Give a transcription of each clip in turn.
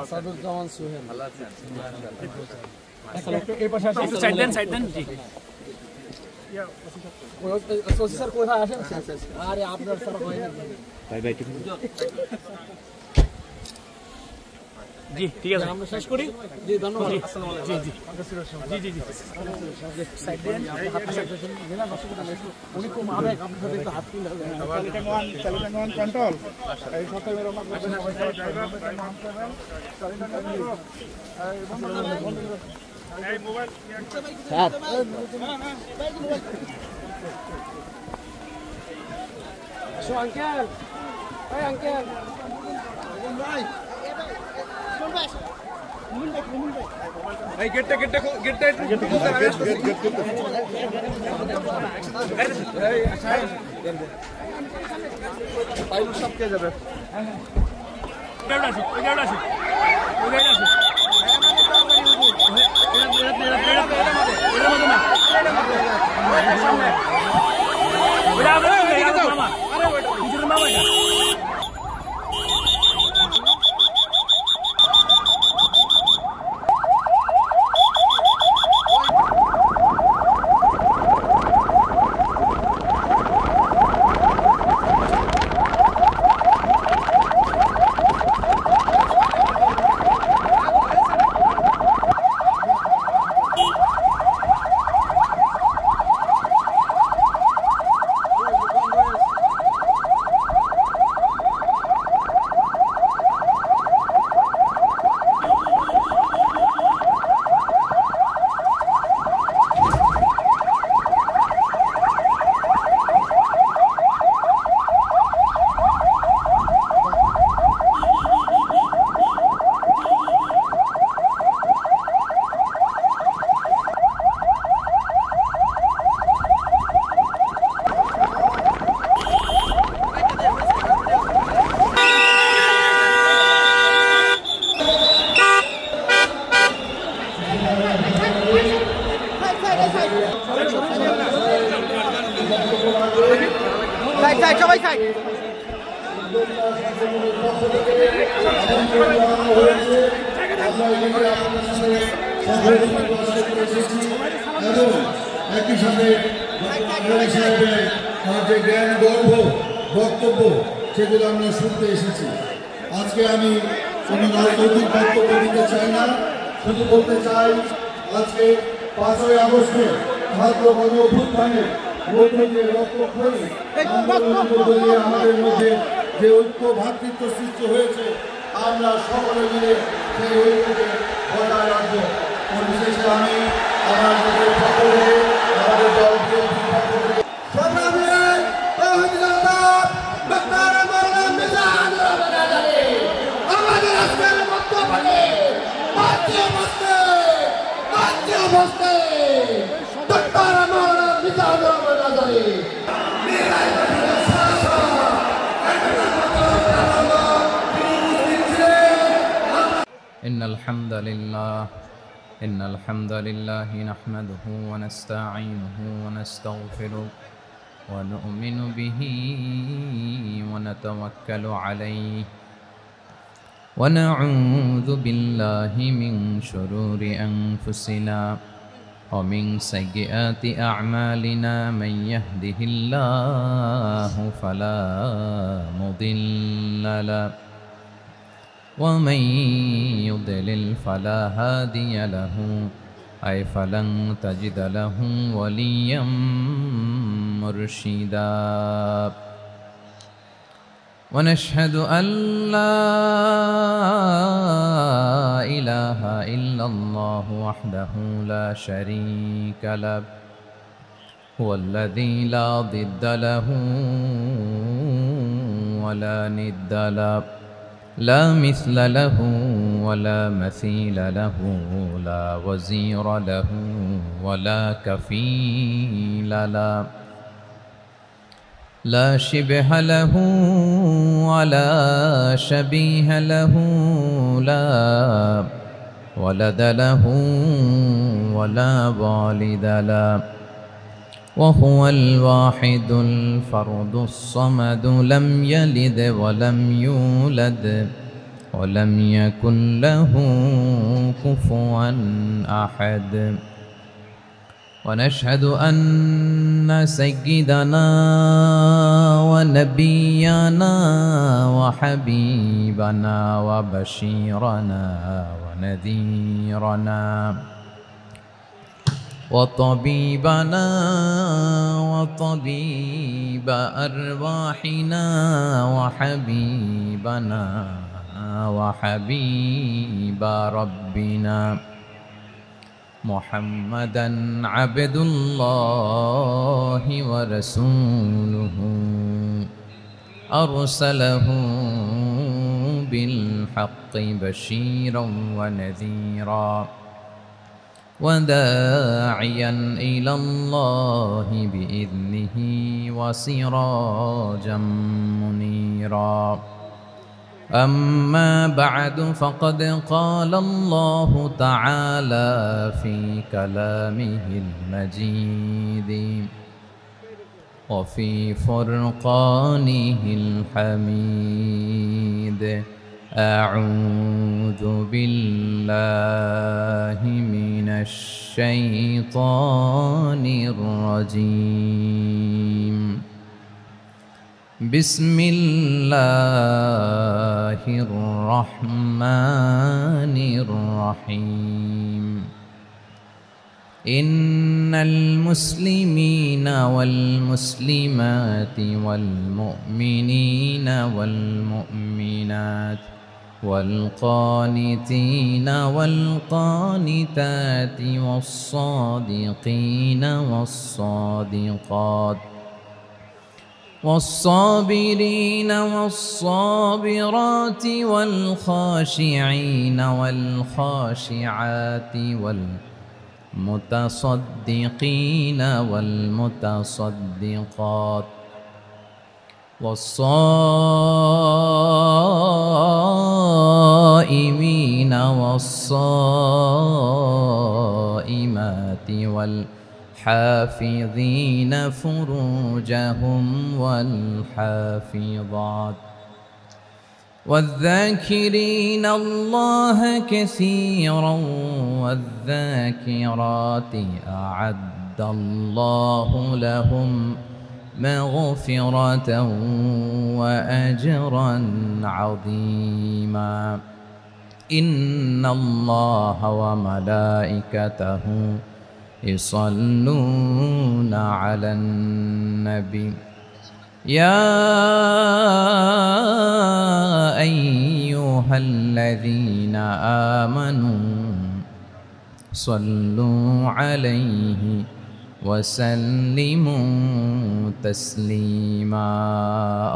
আসাদুজ্জামান সোহেল ভালো আছেন? এই পাশে আসেন, সাইড দেন জি। ওসি স্যার কোথায় আসেন? আরে আপনার স্যার হয় না ভাই ভাই ঠিক জি ঠিক আছে, আমরা শেষ করি। জি ধন্যবাদ। আসসালামু আলাইকুম। জি জি জি সাইড দেন। উনি খুব আবেগ, আপনার সাথে একটু হাত তুলে চালিটাঙ্গন কন্ট্রোল এই সাথে মেরো মোবাইল আঙ্কেল, এই আঙ্কেল ভাই এই গেটটা একটু পাইলট সব কে যাবে? সবাই সাইড। একই সাথে যে জ্ঞান গর্ভ বক্তব্য সেগুলো আমরা শুনতে এসেছি। আজকে আমি কোনো রাজনৈতিক বক্তব্য দিতে চাই না, শুধু বলতে চাই আজকে 5ই আগস্টে ছাত্র গণ অভ্যুত্থানের মধ্যে যে রক্তক্ষয়ী আন্দোলনের মধ্যে দিয়ে আমাদের মধ্যে যে ঐক্য ভ্রাতৃত্ব সৃষ্টি হয়েছে, আমরা সকলে মিলে সেই ঐক্যকে বজায় রাখবো। পরিশেষে আমি আমার নিজের পক্ষ থেকে আমাদের দল বিএনপির পক্ষ থেকে আমাদের আজকের বক্তব্যে إن الحمد لله نحمده ونستعينه ونستغفره ونؤمن به ونتوكل عليه ونعوذ بالله من شرور أنفسنا ومن سيئات أعمالنا من يهده الله فلا مضل له ومن يضلل فلا هادي له أي فلن تجد له وليا مرشدا ونشهد أن لا إله إلا الله وحده لا شريك له هو الذي لا ضد له ولا ند له لا مثل له ولا مثيل له لا وزير له ولا كفيل له لا شبه له ولا شبيه له لا ولد له ولا والد له وهو الواحد الفرد الصمد لم يلد ولم يولد ولم يكن له كفوا أحد ونشهد أن سيدنا ونبينا وحبيبنا وبشيرنا ونذيرنا وطبيبنا وطبيب أرواحنا وحبيبنا وحبيب ربنا محمدا عبد الله ورسوله أرسله بالحق بشيرا ونذيرا وداعيا إلى الله بإذنه وسراجا منيرا أما بعد فقد قال الله تعالى في كلامه المجيد وفي فرقانه الحميد أعوذ بالله من الشيطان الرجيم بسم الله الرحمن الرحيم إن المسلمين والمسلمات والمؤمنين والمؤمنات والقانتين والقانتات والصادقين والصادقات والصابرين والصابرات والخاشعين والخاشعات والمتصدقين والمتصدقات والصائمين والصائمات والحافظين فروجهم والحافظات والذاكرين الله كثيرا والذاكرات أعد الله لهم مغفرة وأجرا عظيما إن الله وملائكته يصلون على النبي يا أيها الذين آمنوا صلوا عليه وسلموا تسليما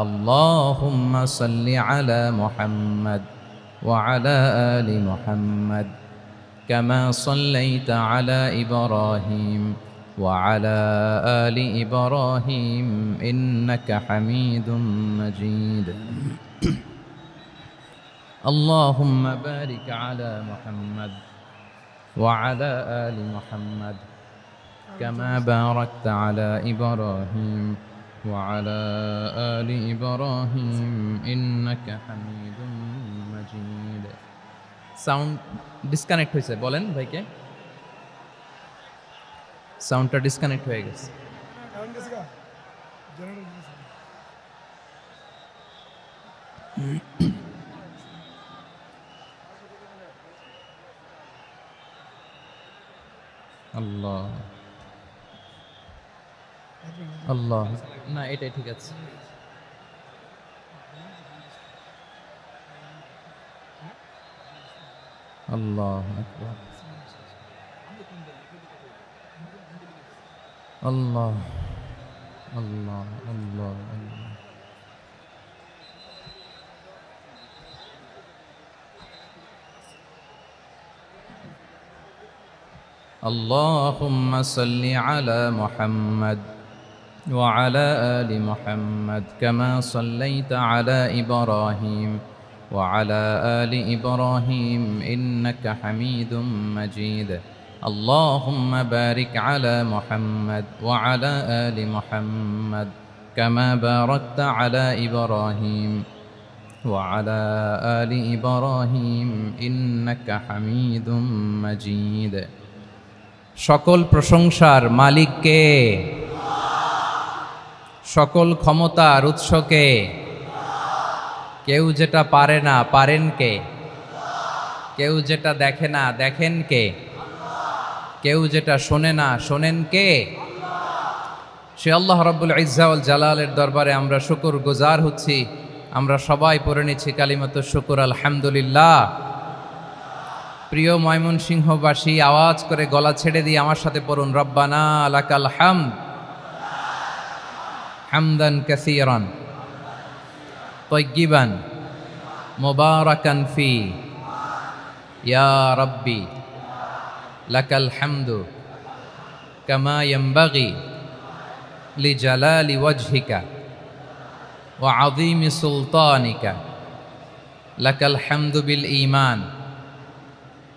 اللهم صل على محمد وعلى آل محمد كما صليت على إبراهيم وعلى آل إبراهيم إنك حميد مجيد اللهم بارك على محمد وعلى آل محمد كما باركت على إبراهيم وعلى آل إبراهيم إنك حميد مجيد সাউন্ড ডিসকানেক্ট হয়েছে বলেন ভাইকে সাউন্ডটা ডিসকানেক্ট হয়ে গেছে আল্লাহ আল্লাহ না এটাই ঠিক আছে আল্লাহ আকবার আল্লাহ আল্লাহ আল্লাহ আল্লাহ اللهم صل على محمد وعلى آل محمد كما صليت على إبراهيم وعلى آل إبراهيم إنك حميد مجيد اللهم بارك على محمد وعلى آل محمد كما باركت على إبراهيم وعلى آل إبراهيم إنك حميد مجيد সকল প্রশংসার মালিক কে সকল ক্ষমতার উৎস কে কেউ যেটা পারে না পারেন কে কেউ যেটা দেখে না দেখেন কে কেউ যেটা শোনে না শোনেন কে সে আল্লাহ রাব্বুল ইজ্জা ওয়াল জালালের দরবারে আমরা শুকর গুজার হচ্ছি আমরা সবাই পড়ে নিচ্ছি কালিমাতু শুকর আলহামদুলিল্লাহ প্রিয় ময়মনসিংহবাসী আওয়াজ করে গলা ছেড়ে দিয়ে আমার সাথে পড়ুন রব্বানা লাকাল হামদ হামদান কাসীরান তাইয়্যিবান মুবারাকান ফি ইয়া রাব্বি লাকাল হামদু কামা ইয়ানবাগি লিজালালি ওয়াজহিকা ওয়া আযীমি সুলতানিকা লাকাল হামদু বিল ঈমান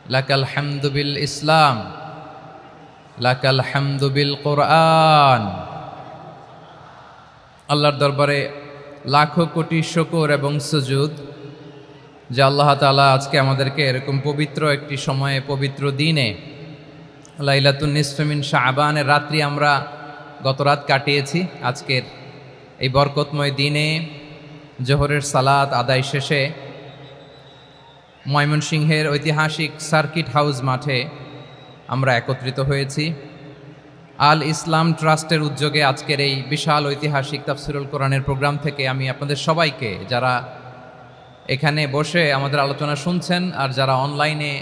লাকাল হামদু বিল ইসলাম লাকাল হামদু বিল কোরআন আল্লাহর দরবারে লাখো কোটি শুকর এবং সুজুদ যে আল্লাহ তাআলা আজকে আমাদেরকে এরকম পবিত্র একটি সময়ে পবিত্র দিনে লাইলাতুন নিসফে মিন শাবানের রাত্রি আমরা গত রাত কাটিয়েছি আজকের এই বরকতময় দিনে জোহরের সালাত আদায় শেষে ময়মনসিংহের ঐতিহাসিক সার্কিট হাউস মাঠে আমরা একত্রিত হয়েছি আল ইসলাম ট্রাস্টের উদ্যোগে আজকের এই বিশাল ঐতিহাসিক তাফসিরুল কোরআনের প্রোগ্রাম থেকে আমি আপনাদের সবাইকে যারা এখানে বসে আমাদের আলোচনা শুনছেন আর যারা অনলাইনে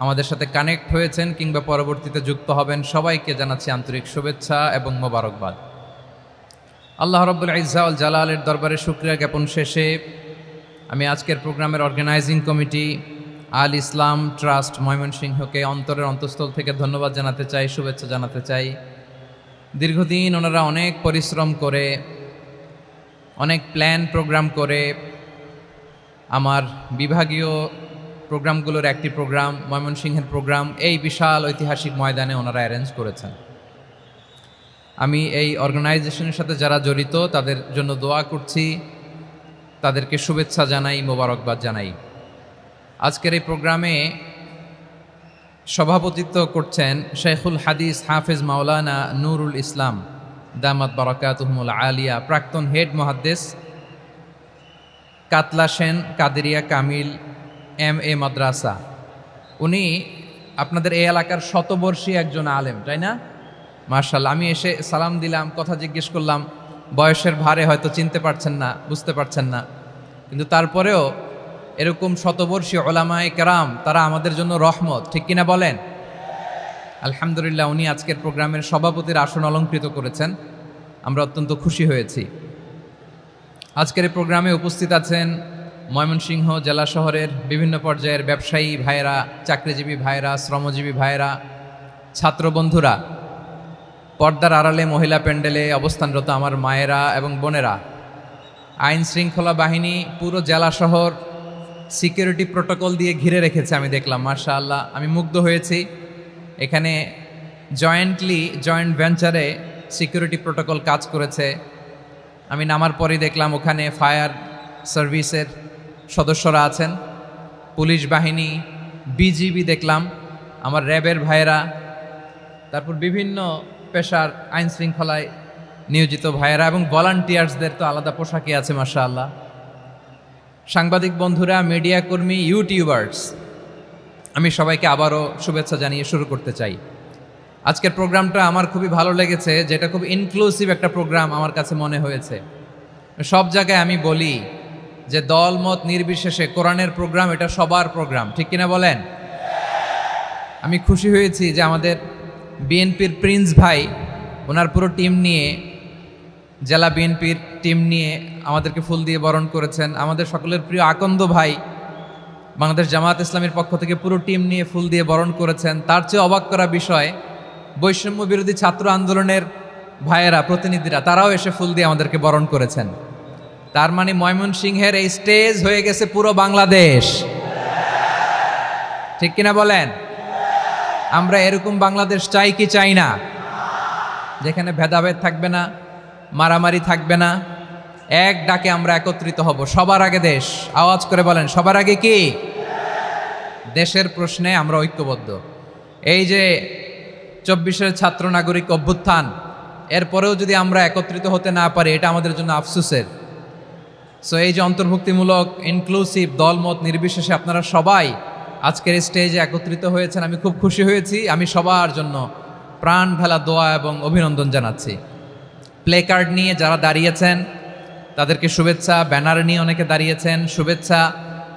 আমাদের সাথে কানেক্ট হয়েছেন কিংবা পরবর্তীতে যুক্ত হবেন সবাইকে জানাচ্ছি আন্তরিক শুভেচ্ছা এবং মোবারকবাদ আল্লাহ রাব্বুল ইজ্জা ওয়াল জালালের দরবারে শুকরিয়া জ্ঞাপন শেষে আমি আজকের প্রোগ্রামের অর্গানাইজিং কমিটি আল ইসলাম ট্রাস্ট ময়মনসিংহকে অন্তরের অন্তঃস্থল থেকে ধন্যবাদ জানাতে চাই শুভেচ্ছা জানাতে চাই দীর্ঘদিন ওনারা অনেক পরিশ্রম করে অনেক প্ল্যান প্রোগ্রাম করে আমার বিভাগীয় প্রোগ্রামগুলোর একটি প্রোগ্রাম ময়মনসিংহের প্রোগ্রাম এই বিশাল ঐতিহাসিক ময়দানে ওনারা অ্যারেঞ্জ করেছেন আমি এই অর্গানাইজেশনের সাথে যারা জড়িত তাদের জন্য দোয়া করছি তাদেরকে শুভেচ্ছা জানাই মোবারকবাদ জানাই আজকের এই প্রোগ্রামে সভাপতিত্ব করছেন শেখুল হাদিস হাফেজ মাওলানা নুরুল ইসলাম দামাত বারাকাতুহুমুল আলিয়া প্রাক্তন হেড মুহাদ্দিস কাতলা সেন কাদেরিয়া কামিল MA মাদ্রাসা উনি আপনাদের এই এলাকার শতবর্ষী একজন আলেম তাই না মাশাআল্লাহ আমি এসে সালাম দিলাম কথা জিজ্ঞেস করলাম বয়সের ভারে হয়তো চিনতে পারছেন না বুঝতে পারছেন না কিন্তু তারপরেও এরকম শতবর্ষী উলামায়ে কেরাম তারা আমাদের জন্য রহমত ঠিক কিনা বলেন আলহামদুলিল্লাহ উনি আজকের প্রোগ্রামের সভাপতির আসন অলংকৃত করেছেন আমরা অত্যন্ত খুশি হয়েছি আজকের এই প্রোগ্রামে উপস্থিত আছেন ময়মনসিংহ জেলা শহরের বিভিন্ন পর্যায়ের ব্যবসায়ী ভাইয়েরা চাকরিজীবী ভাইয়েরা শ্রমজীবী ভাইয়েরা ছাত্র বন্ধুরা পর্দার আড়ালে মহিলা প্যান্ডেলে অবস্থানরত আমার মায়েরা এবং বোনেরা আইন শৃঙ্খলা বাহিনী পুরো জেলা শহর সিকিউরিটি প্রোটোকল দিয়ে ঘিরে রেখেছে আমি দেখলাম মাশাআল্লাহ আমি মুগ্ধ হয়েছি এখানে জয়েন্ট ভেঞ্চারে সিকিউরিটি প্রোটোকল কাজ করেছে আমি নামার পরেই দেখলাম ওখানে ফায়ার সার্ভিসের সদস্যরা আছেন পুলিশ বাহিনী বিজিবি দেখলাম আমার র্যাবের ভাইয়েরা তারপর বিভিন্ন পেশার আইন শৃঙ্খলায় নিয়োজিত ভাইয়েরা এবং ভলান্টিয়ার্সদের তো আলাদা পোশাকই আছে মাশাআল্লাহ সাংবাদিক বন্ধুরা মিডিয়া কর্মী ইউটিউবার্স আমি সবাইকে আবারও শুভেচ্ছা জানিয়ে শুরু করতে চাই আজকের প্রোগ্রামটা আমার খুবই ভালো লেগেছে যেটা খুব ইনক্লুসিভ একটা প্রোগ্রাম আমার কাছে মনে হয়েছে সব জায়গায় আমি বলি যে দলমত নির্বিশেষে কোরআনের প্রোগ্রাম এটা সবার প্রোগ্রাম ঠিক কিনা বলেন আমি খুশি হয়েছি যে আমাদের বিএনপির প্রিন্স ভাই ওনার পুরো টিম নিয়ে জেলা বিএনপির টিম নিয়ে আমাদেরকে ফুল দিয়ে বরণ করেছেন আমাদের সকলের প্রিয় আকন্দ ভাই বাংলাদেশ জামাত ইসলামের পক্ষ থেকে পুরো টিম নিয়ে ফুল দিয়ে বরণ করেছেন তার চেয়ে অবাক করা বিষয় বৈষম্য বিরোধী ছাত্র আন্দোলনের ভাইয়েরা প্রতিনিধিরা তারাও এসে ফুল দিয়ে আমাদেরকে বরণ করেছেন তার মানে ময়মনসিংহের এই স্টেজ হয়ে গেছে পুরো বাংলাদেশ ঠিক কিনা বলেন আমরা এরকম বাংলাদেশ চাই কি চাই না? যেখানে ভেদাভেদ থাকবে না, মারামারি থাকবে না, এক ডাকে আমরা একত্রিত হব। সবার আগে দেশ, আওয়াজ করে বলেন সবার আগে কি? দেশের প্রশ্নে আমরা ঐক্যবদ্ধ। এই যে 24-এর ছাত্র নাগরিক অভ্যুত্থান, এরপরেও যদি আমরা একত্রিত হতে না পারি, এটা আমাদের জন্য আফসোসের। সো এই যে অন্তর্ভুক্তিমূলক ইনক্লুসিভ দলমত নির্বিশেষে আপনারা সবাই আজকের স্টেজে একত্রিত হয়েছেন, আমি খুব খুশি হয়েছি। আমি সবার জন্য প্রাণ ঢালা দোয়া এবং অভিনন্দন জানাচ্ছি। প্লে কার্ড নিয়ে যারা দাঁড়িয়েছেন তাদেরকে শুভেচ্ছা, ব্যানার নিয়ে অনেকে দাঁড়িয়েছেন শুভেচ্ছা,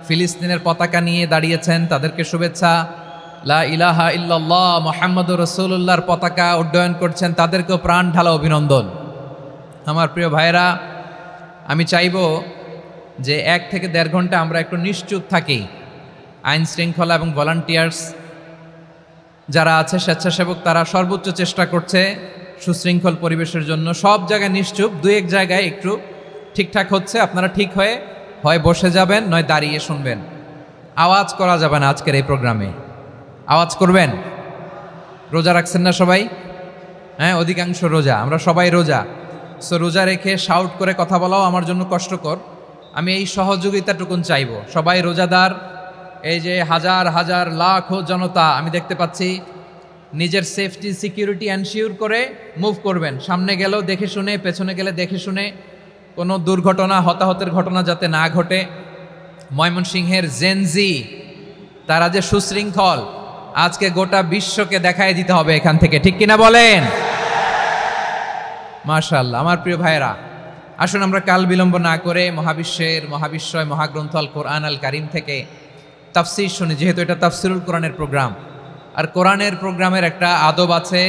ফিলিস্তিনের পতাকা নিয়ে দাঁড়িয়েছেন তাদেরকে শুভেচ্ছা, লা ইলাহা ইল্লাল্লাহ মুহাম্মাদুর রাসূলুল্লাহর পতাকা উড্ডয়ন করছেন তাদেরকেও প্রাণ ঢালা অভিনন্দন। আমার প্রিয় ভাইয়েরা, আমি চাইব যে 1 থেকে 1.5 ঘন্টা আমরা একটু নিশ্চুপ থাকি। আইন শৃঙ্খলা এবং ভলান্টিয়ার্স যারা আছে, স্বেচ্ছাসেবক, তারা সর্বোচ্চ চেষ্টা করছে সুশৃঙ্খল পরিবেশের জন্য। সব জায়গায় নিশ্চুপ, 2-1 জায়গায় একটু ঠিকঠাক হচ্ছে। আপনারা ঠিক হয়ে হয় বসে যাবেন, নয় দাঁড়িয়ে শুনবেন। আওয়াজ করা যাবে না আজকের এই প্রোগ্রামে। আওয়াজ করবেন? রোজা রাখছেন না সবাই? হ্যাঁ, অধিকাংশ রোজা, আমরা সবাই রোজা। সো রোজা রেখে শাউট করে কথা বলাও আমার জন্য কষ্টকর। আমি এই সহযোগিতাটুকুন চাইব। সবাই রোজাদার, এই যে হাজার হাজার লাখো জনতা আমি দেখতে পাচ্ছি, নিজের সেফটি সিকিউরিটি এনশিওর করে মুভ করবেন। সামনে গেলেও দেখে শুনে, পেছনে গেলে দেখে শুনে, কোনো দুর্ঘটনা, হতাহতের ঘটনা যাতে না ঘটে। ময়মনসিংহের জেনজি তারা যে সুশৃঙ্খল, আজকে গোটা বিশ্বকে দেখায় দিতে হবে এখান থেকে, ঠিক কিনা বলেন? মাশাআল্লাহ। আমার প্রিয় ভাইয়েরা, আসুন আমরা কাল বিলম্ব না করে মহাবিশ্বয় মহাগ্রন্থ আল কোরআন আল কারিম থেকে তাফসির শুনি। যেহেতু এটা তাফসিরুল কোরআনের প্রোগ্রাম, আর কোরআনের প্রোগ্রামের একটা আদব আছে,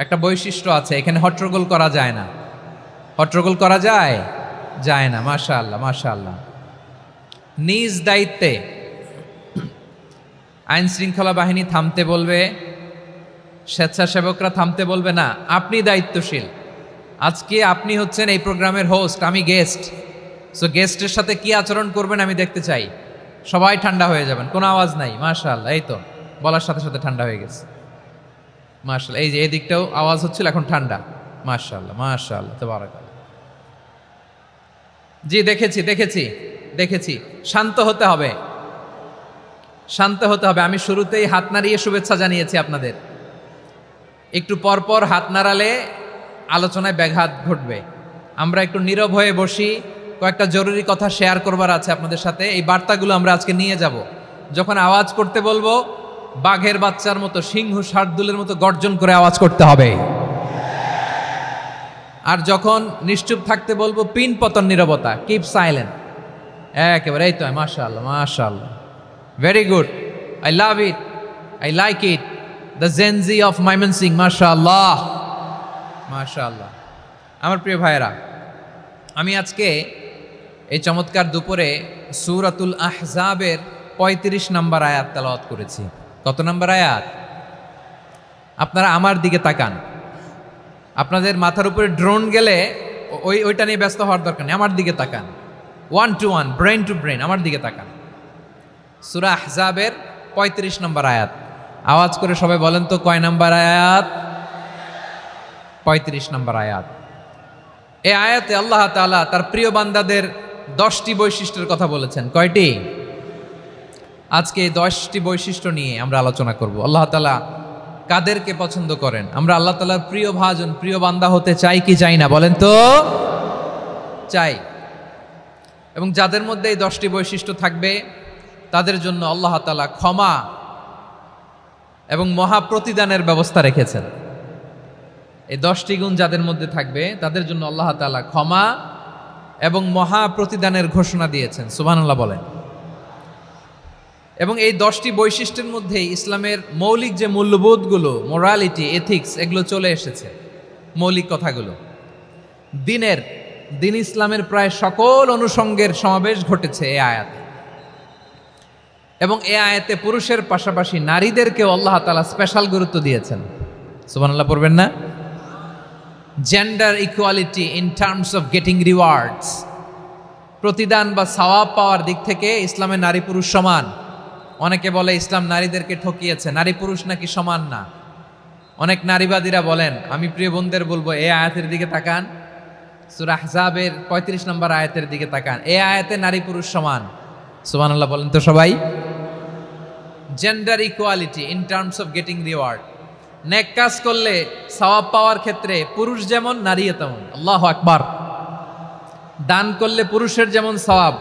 একটা বৈশিষ্ট্য আছে। এখানে হট্টগোল করা যায় না। হট্টগোল করা যায়? যায় না। মাশাআল্লাহ, মাশাআল্লাহ। নিজ দায়িত্বে আইন শৃঙ্খলা বাহিনী থামতে বলবে, স্বেচ্ছাসেবকরা থামতে বলবে না। আপনি দায়িত্বশীল। আজকে আপনি হচ্ছেন এই প্রোগ্রামের হোস্ট, আমি গেস্ট। সো গেস্টের সাথে কি আচরণ করবেন আমি দেখতে চাই। সবাই ঠান্ডা হয়ে যাবেন, কোনো আওয়াজ নাই। মাশাআল্লাহ, এই তো বলার সাথে সাথে ঠান্ডা হয়ে গেছে। মাশাআল্লাহ। এই যে এই দিকটাও আওয়াজ হচ্ছিল, এখন ঠান্ডা। মাশাআল্লাহ, মাশাআল্লাহ, তাবারাকাল্লাহ। জি, দেখেছি। শান্ত হতে হবে, শান্ত হতে হবে। আমি শুরুতেই হাত নাড়িয়ে শুভেচ্ছা জানিয়েছি আপনাদের। একটু পরপর হাত নাড়ালে আলোচনায় ব্যাঘাত ঘটবে। আমরা একটু নীরব হয়ে বসি, কয়েকটা জরুরি কথা শেয়ার করবার আছে আপনাদের সাথে। এই বার্তাগুলো আমরা আজকে নিয়ে যাব। যখন আওয়াজ করতে বলবো, বাঘের বাচ্চার মতো, সিংহ শার্দুলের মতো গর্জন করে আওয়াজ করতে হবে। আর যখন নিশ্চুপ থাকতে বলবো, পিন পতন নীরবতা, কিপ সাইলেন্ট। একেবারে এই তো। মাশাআল্লাহ, মাশাআল্লাহ, very good, I love it, I like it, the Gen Z of Mymensingh. মাশাআল্লাহ, মাশাআল্লাহ। আমার প্রিয় ভাইয়েরা, আমি আজকে এই চমৎকার দুপুরে সূরাতুল আহজাবের 35 নম্বর আয়াত তেলাওয়াত করেছি। কত নম্বর আয়াত? আপনারা আমার দিকে তাকান। আপনাদের মাথার উপরে ড্রোন গেলে ওইটা নিয়ে ব্যস্ত হওয়ার দরকার নেই। আমার দিকে তাকান, 1 to 1, ব্রেন টু ব্রেন, আমার দিকে তাকান। সূরা আহজাবের 35 নম্বর আয়াত। আওয়াজ করে সবাই বলেন তো, কয় নম্বর আয়াত? 35 নম্বর আয়াত। এই আয়াতে আল্লাহ তাআলা তার প্রিয় বান্দাদের 10টি বৈশিষ্ট্যের কথা বলেছেন। কয়টি? আজকে এই 10টি বৈশিষ্ট্য নিয়ে আমরা আলোচনা করব। আল্লাহ তাআলা কাদেরকে পছন্দ করেন? আমরা আল্লাহ তাআলার প্রিয় ভাজন, প্রিয় বান্দা হতে চাই কি চাই না? বলেন তো। চাই। এবং যাদের মধ্যে এই 10টি বৈশিষ্ট্য থাকবে তাদের জন্য আল্লাহ তাআলা ক্ষমা এবং মহা প্রতিদানের ব্যবস্থা রেখেছেন। এই 10টি গুণ যাদের মধ্যে থাকবে তাদের জন্য আল্লাহ তাআলা ক্ষমা এবং মহা প্রতিদানের ঘোষণা দিয়েছেন। সুবহানাল্লাহ বলেন। এবং এই 10টি বৈশিষ্ট্যের মধ্যে ইসলামের মৌলিক যে মূল্যবোধগুলো, মোরালিটি, এথিক্স, এগুলো চলে এসেছে। মৌলিক কথাগুলো দিন ইসলামের প্রায় সকল অনুষঙ্গের সমাবেশ ঘটেছে এই আয়াতে। এবং এই আয়াতে পুরুষের পাশাপাশি নারীদেরকেও আল্লাহ তাআলা স্পেশাল গুরুত্ব দিয়েছেন। সুবহানাল্লাহ পড়বেন না? Gender equality in terms of getting rewards, প্রতিদান বা সওয়াব পাওয়ার দিক থেকে ইসলামে নারী পুরুষ সমান। অনেকে বলে ইসলাম নারীদেরকে ঠকিয়েছে, নারী পুরুষ নাকি সমান না। অনেক নারীবাদীরা বলেন, আমি প্রিয় বোনদের বলবো এই আয়াতের দিকে তাকান, সূরা আহজাবের 35 নম্বর আয়াতের দিকে তাকান। এই আয়াতে নারী পুরুষ সমান। সুবহানাল্লাহ বলেন তো সবাই। Gender equality in terms of getting reward. নেক কাজ করলে সওয়াব পাওয়ার ক্ষেত্রে পুরুষ যেমন নারীও তেমন। আল্লাহু আকবার। দান করলে পুরুষের যেমন সওয়াব,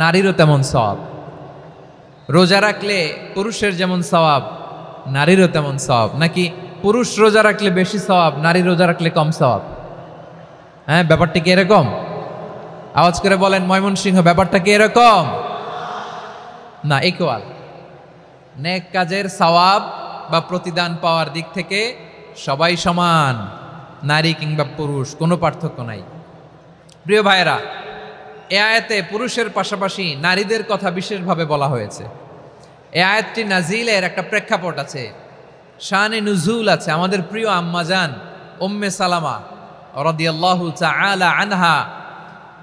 নারীরও তেমন সওয়াব। রোজা রাখলে পুরুষের যেমন সওয়াব, নারীরও তেমন সওয়াব। নাকি পুরুষ রোজা রাখলে বেশি সওয়াব, নারী রোজা রাখলে কম সওয়াব? হ্যাঁ, ব্যাপারটা কি এরকম? আওয়াজ করে বলেন ময়মনসিংহ, ব্যাপারটা কি এরকম? না, ইকুয়াল। নেক কাজের সওয়াব বা প্রতিদান পাওয়ার দিক থেকে সবাই সমান, নারী কিংবা পুরুষ, কোনো পার্থক্য নাই। প্রিয় ভাইয়েরা, এ আয়াতে পুরুষের পাশাপাশি নারীদের কথা বিশেষভাবে বলা হয়েছে। এ আয়াতটি নাজিলের একটা প্রেক্ষাপট আছে, শানে নুজুল আছে। আমাদের প্রিয় আম্মাজান উম্মে সালামা রাদিয়াল্লাহু তাআলা আনহা,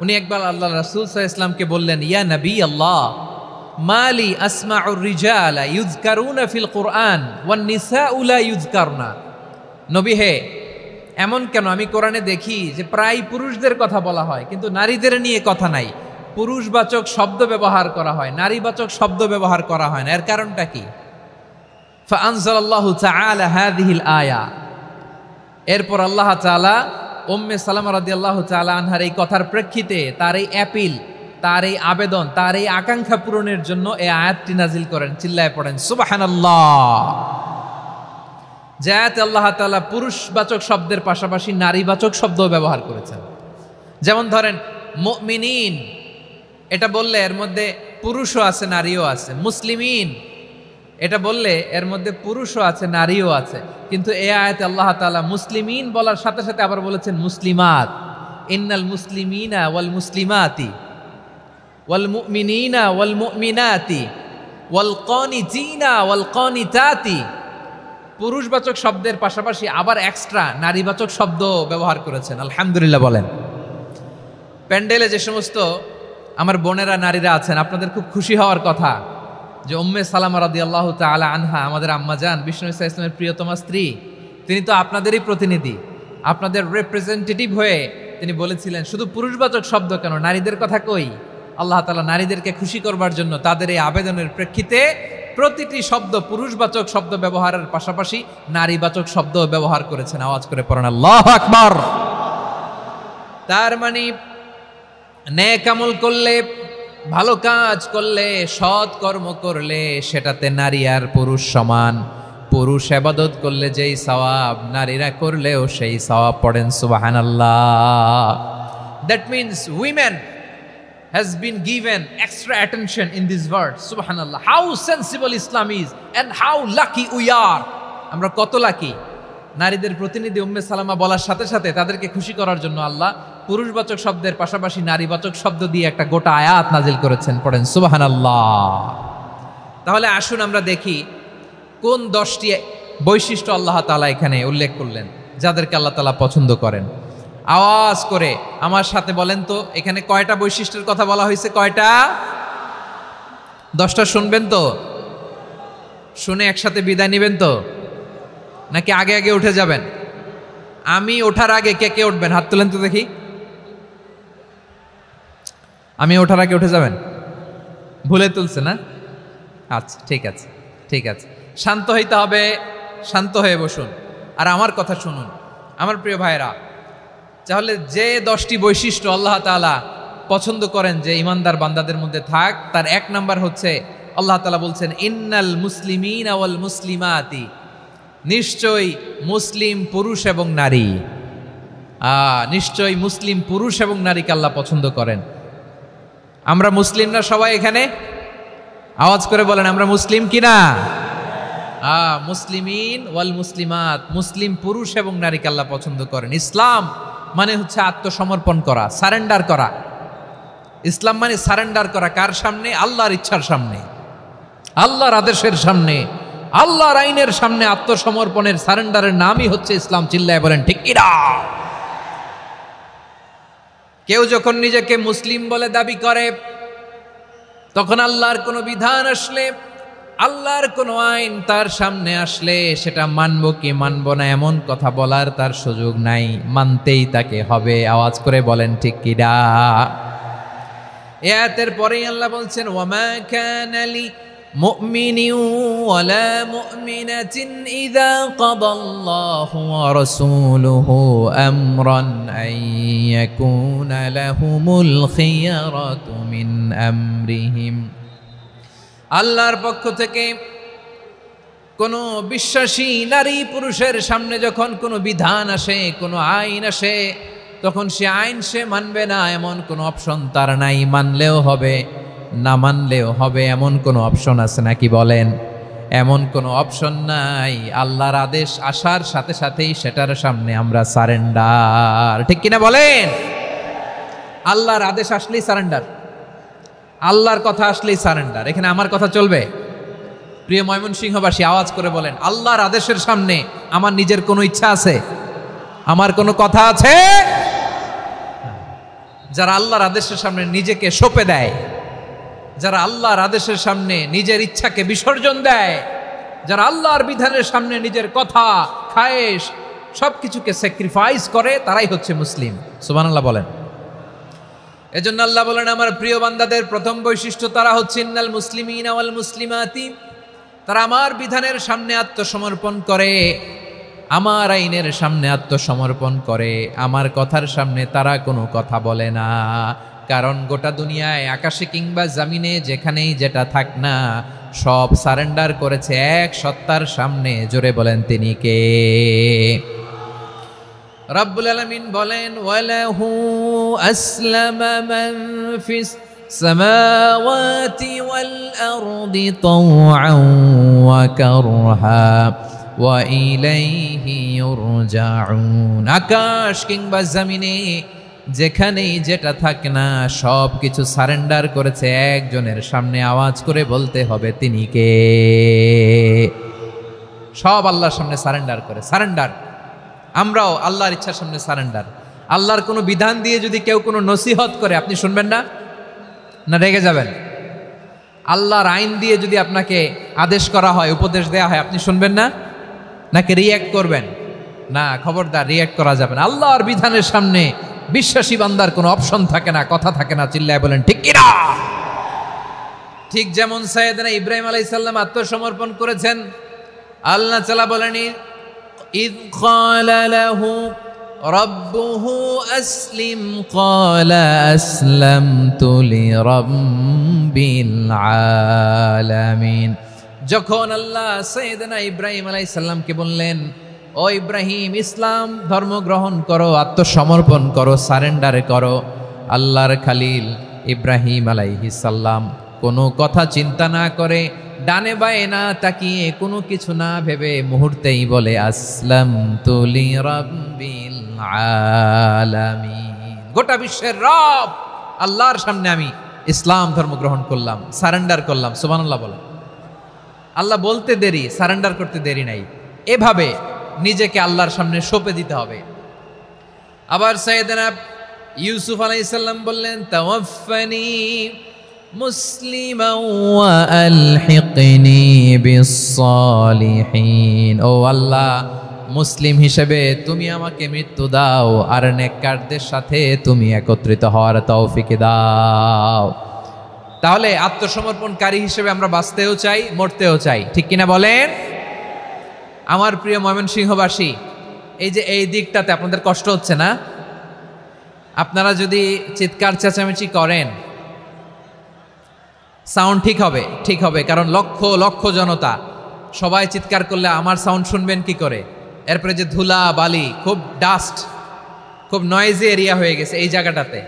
উনি একবার আল্লাহ রাসূল সাল্লাল্লাহু আলাইহি ওয়াসাল্লামকে বললেন, ইয়া নবী আল্লাহ, মালি আসমাউর রিজালা ইউযকারুনা ফিল কুরআন ওয়ান নিসাউ লা ইউযকারনা। নবী হে, এমন কেন আমি কোরআনে দেখি যে প্রায় পুরুষদের কথা বলা হয় কিন্তু নারীদের নিয়ে কথা নাই। পুরুষবাচক শব্দ ব্যবহার করা হয়, নারীবাচক শব্দ ব্যবহার করা হয় না। এর কারণটা কি? ফাআনজালাল্লাহু তাআলা হাযিহিল আয়া। এরপর আল্লাহ তাআলা উম্মে সালামা রাদিয়াল্লাহু তাআলা আনহার এই কথার প্রেক্ষিতে, তার এই অ্যাপিল, তার এই আবেদন, তার এই আকাঙ্ক্ষা পূরণের জন্য এই আয়াতটি নাজিল করেন। চিল্লায় পড়েন সুবহানাল্লাহ। যে আয়াতে আল্লাহ তাআলা পুরুষবাচক শব্দের পাশাপাশি নারীবাচক শব্দও ব্যবহার করেছেন। যেমন ধরেন মুমিনিন, এটা বললে এর মধ্যে পুরুষও আছে নারীও আছে। মুসলিমিন, এটা বললে এর মধ্যে পুরুষও আছে নারীও আছে। কিন্তু এই আয়াতে আল্লাহ তাআলা মুসলিমিন বলার সাথে সাথে আবার বলেছেন মুসলিমাত। ইন্নাল মুসলিমিনা ওয়াল মুসলিমাতি ওয়াল মুমিনিনা ওয়াল মুমিনাতি ওয়াল কানিতিনা ওয়াল কানিতাতি। পুরুষবাচক শব্দের পাশাপাশি আবার এক্সট্রা নারীবাচক শব্দ ব্যবহার করেছেন। আলহামদুলিল্লাহ বলেন। প্যান্ডেলে যে সমস্ত আমার বোনেরা নারীরা আছেন, আপনাদের খুব খুশি হওয়ার কথা যে উম্মে সালামা রাদিয়াল্লাহু তাআলা আনহা, আমাদের আম্মাজান বিষ্ণু ইসা ইসলামের প্রিয়তমা স্ত্রী, তিনি তো আপনাদেরই প্রতিনিধি, আপনাদের রিপ্রেজেন্টেটিভ হয়ে তিনি বলেছিলেন শুধু পুরুষবাচক শব্দ কেন, নারীদের কথা কই। আল্লাহ তাআলা নারীদেরকে খুশি করবার জন্য তাদের এই আবেদনের প্রেক্ষিতে প্রতিটি শব্দ পুরুষবাচক শব্দ ব্যবহারের পাশাপাশি নারীবাচক শব্দ ব্যবহার করেছেন। আওয়াজ করে পড়েন আল্লাহু আকবার। তার মানে নেক আমল করলে, ভালো কাজ করলে, সৎ কর্ম করলে সেটাতে নারী আর পুরুষ সমান। পুরুষ ইবাদত করলে যেই সওয়াব, নারীরা করলেও সেই সওয়াব। পড়েন সুবহানাল্লাহ। That means women has been given extra attention in this verse. Subhanallah. How sensible Islam is and how lucky we are. আমরা কত লাকি। নারীদের প্রতিনিধি উম্মে সালামা বলার সাথে সাথে তাদেরকে খুশি করার জন্য আল্লাহ পুরুষবাচক শব্দের পাশাপাশি নারীবাচক শব্দ দিয়ে একটা গোটা আয়াত নাজিল করেছেন। পড়েন সুবহানাল্লাহ। তাহলে আসুন আমরা দেখি কোন 10টি বৈশিষ্ট্য আল্লাহ তাআলা এখানে উল্লেখ করলেন যাদেরকে আল্লাহ তাআলা পছন্দ করেন। আওয়াজ করে আমার সাথে বলেন তো, এখানে কয়টা বৈশিষ্ট্যের কথা বলা হয়েছে? কয়টা? 10টা শুনবেন তো? শুনে একসাথে বিদায় নেবেন তো, নাকি আগে আগে উঠে যাবেন? আমি ওঠার আগে কে কে উঠবেন? হাত তুলেন তো দেখি। আমি ওঠার আগে উঠে যাবেন? ভুলে তুলছে না? আচ্ছা, ঠিক আছে, ঠিক আছে। শান্ত হইতে হবে, শান্ত হয়ে বসুন আর আমার কথা শুনুন। আমার প্রিয় ভাইরা, তাহলে যে 10টি বৈশিষ্ট্য আল্লাহ তাআলা পছন্দ করেন যে ইমানদার বান্দাদের মধ্যে থাক, তার 1 নাম্বার হচ্ছে আল্লাহ তাআলা বলছেন ইন্নাল মুসলিমিনা ওয়াল মুসলিমাতি। নিশ্চয়ই মুসলিম পুরুষ এবং নারী, নিশ্চয়ই মুসলিম পুরুষ এবং নারীকে আল্লাহ পছন্দ করেন। আমরা মুসলিমরা সবাই এখানে? আওয়াজ করে বলেন আমরা মুসলিম কিনা? মুসলিমিন ওয়াল মুসলিমাত, মুসলিম পুরুষ এবং নারীকে আল্লাহ পছন্দ করেন। ইসলাম মানে হচ্ছে আত্মসমর্পণ করা, সারেন্ডার করা। ইসলাম মানে সারেন্ডার করা কার সামনে? আল্লাহর ইচ্ছার সামনে, আল্লাহর আদেশের সামনে, আল্লাহর আইনের সামনে আত্মসমর্পণের সারেন্ডারের নামই হচ্ছে ইসলাম। চিল্লায় বলেন ঠিক কিনা? কেউ যখন নিজেকে মুসলিম বলে দাবি করে, তখন আল্লাহর কোনো বিধান আসলে আল্লাহর কোনো আইন তার সামনে আসলে সেটা মানবো কি মানবো না এমন কথা বলার তার সুযোগ নাই, মানতেই তাকে হবে। আওয়াজ করে বলেন ঠিক কিনা? এই আয়াতের পরেই আল্লাহ বলছেন ওয়ামা কানা লি মুমিনিন ওয়ালা মুমিনাতিন ইযা কাদাল্লাহু ওয়া রাসূলুহু আমরান আন ইয়াকুনা লাহুমুল খিয়ারাতু মিন আমরিহিম। আল্লাহর পক্ষ থেকে কোনো বিশ্বাসী নারী পুরুষের সামনে যখন কোনো বিধান আসে, কোনো আইন আসে, তখন সে আইন সে মানবে না এমন কোনো অপশন তার নাই। মানলেও হবে, না মানলেও হবে, এমন কোনো অপশন আছে নাকি বলেন? এমন কোনো অপশন নাই। আল্লাহর আদেশ আসার সাথে সাথেই সেটার সামনে আমরা সারেন্ডার। ঠিক কিনা বলেন? আল্লাহর আদেশ আসলেই সারেন্ডার, আল্লাহর কথা আসলেই সারেন্ডার। এখানে আমার কথা চলবে? প্রিয় ময়মনসিংহবাসী, আওয়াজ করে বলেন, আল্লাহর আদেশের সামনে আমার নিজের কোনো ইচ্ছা আছে? আমার কোনো কথা আছে? যারা আল্লাহর আদেশের সামনে নিজেকে সঁপে দেয়, যারা আল্লাহর আদেশের সামনে নিজের ইচ্ছাকে বিসর্জন দেয়, যারা আল্লাহর বিধানের সামনে নিজের কথা, খায়েশ সবকিছুকে স্যাক্রিফাইস করে, তারাই হচ্ছে মুসলিম। সুবহানাল্লাহ বলেন। এজন্য আল্লাহ বলেন আমার প্রিয় বান্দাদের প্রথম বৈশিষ্ট্য তারা হচ্ছে ইন্নাল মুসলিমিনা ওয়াল মুসলিমাতি, তারা আমার বিধানের সামনে আত্মসমর্পণ করে, আমার আইনের সামনে আত্মসমর্পণ করে, আমার কথার সামনে তারা কোনো কথা বলে না। কারণ গোটা দুনিয়ায় আকাশে কিংবা জমিনে যেখানেই যেটা থাক না, সব সারেন্ডার করেছে এক সত্তার সামনে। জোরে বলেন তিনি কে? রব্বুল আলামিন বলেন ওয়ালাহু আসলামা মান ফিস সামাওয়াতি ওয়াল আরদি তাওআন ওয়া কারহা ওয়া ইলাইহি ইউরজাউন। আকাশ কিংবা জমিনে যেখানেই যেটা থাকে না, সব কিছু সারেন্ডার করেছে একজনের সামনে। আওয়াজ করে বলতে হবে তিনি কে? সব আল্লাহর সামনে সারেন্ডার করে। সারেন্ডার। আমরাও আল্লাহর ইচ্ছার সামনে সারেন্ডার। আল্লাহর কোনো বিধান দিয়ে যদি কেউ কোনো নসিহত করে, আপনি শুনবেন না? না রেগে যাবেন? আল্লাহর আইন দিয়ে যদি আপনাকে আদেশ করা হয়, উপদেশ দেয়া হয়, আপনি শুনবেন না? নাকি রিয়্যাক্ট করবেন? না, খবরদার, রিয়্যাক্ট করা যাবে না। আল্লাহর বিধানের সামনে বিশ্বাসী বান্দার কোনো অপশন থাকে না, কথা থাকে না। চিল্লায় বলেন ঠিক কিনা? ঠিক যেমন সাইয়েদনা ইব্রাহিম আলাইহিস সালাম আত্মসমর্পণ করেছেন। আল্লাহ তাআলা বলেন إذ قال له ربه أسلم قال أسلمت لرب العالمين। যখন আল্লাহ সাইয়েদনা ইব্রাহিম আলাইহিস সালামকে বললেন, ও ইব্রাহিম, ইসলাম ধর্ম গ্রহণ করো, আত্মসমর্পণ করো, সারেন্ডার করো, আল্লাহর খালিল ইব্রাহিম আলাইহিস সালাম কোনো কথা চিন্তা না করে, ডানে বায়ে না তাকিয়ে, কোনো কিছু না ভেবে মুহূর্তেই বলে আসলামতু লিরাব্বিল আলামিন। গোটা বিশ্বের রব আল্লাহর সামনে আমি ইসলাম ধর্ম গ্রহণ করলাম, সারেন্ডার করলাম। সুবহানাল্লাহ বলেন। আল্লাহ বলতে দেরি, সারেন্ডার করতে দেরি নাই। এভাবে নিজেকে আল্লাহর সামনে সঁপে দিতে হবে। আবার সাইয়েদনা ইউসুফ আলাইহিস সালাম বললেন তাওয়াফফানি মুসলিমান ওয়া আলহিকনি বিস-সালিহিন। ও আল্লাহ, মুসলিম হিসেবে তুমি আমাকে মৃত্যু দাও, আর নেককারদের সাথে তুমি একত্রিত হওয়ার তৌফিক দাও। তাহলে আত্মসমর্পণকারী হিসেবে আমরা বাঁচতেও চাই, মরতেও চাই। ঠিক কিনা বলেন? আমার প্রিয় ময়মনসিংহবাসী, এই যে এই দিকটাতে আপনাদের কষ্ট হচ্ছে না? আপনারা যদি চিৎকার চেঁচামেচি করেন, সাউন্ড ঠিক হবে, ঠিক হবে, কারণ লক্ষ লক্ষ জনতা, সবাই চিৎকার করলে আমার সাউন্ড শুনবেন কি করে? এরপরে যে ধুলা বালি, খুব ডাস্ট, খুব নয়েজি এরিয়া হয়ে গেছে এই জায়গাটাতে।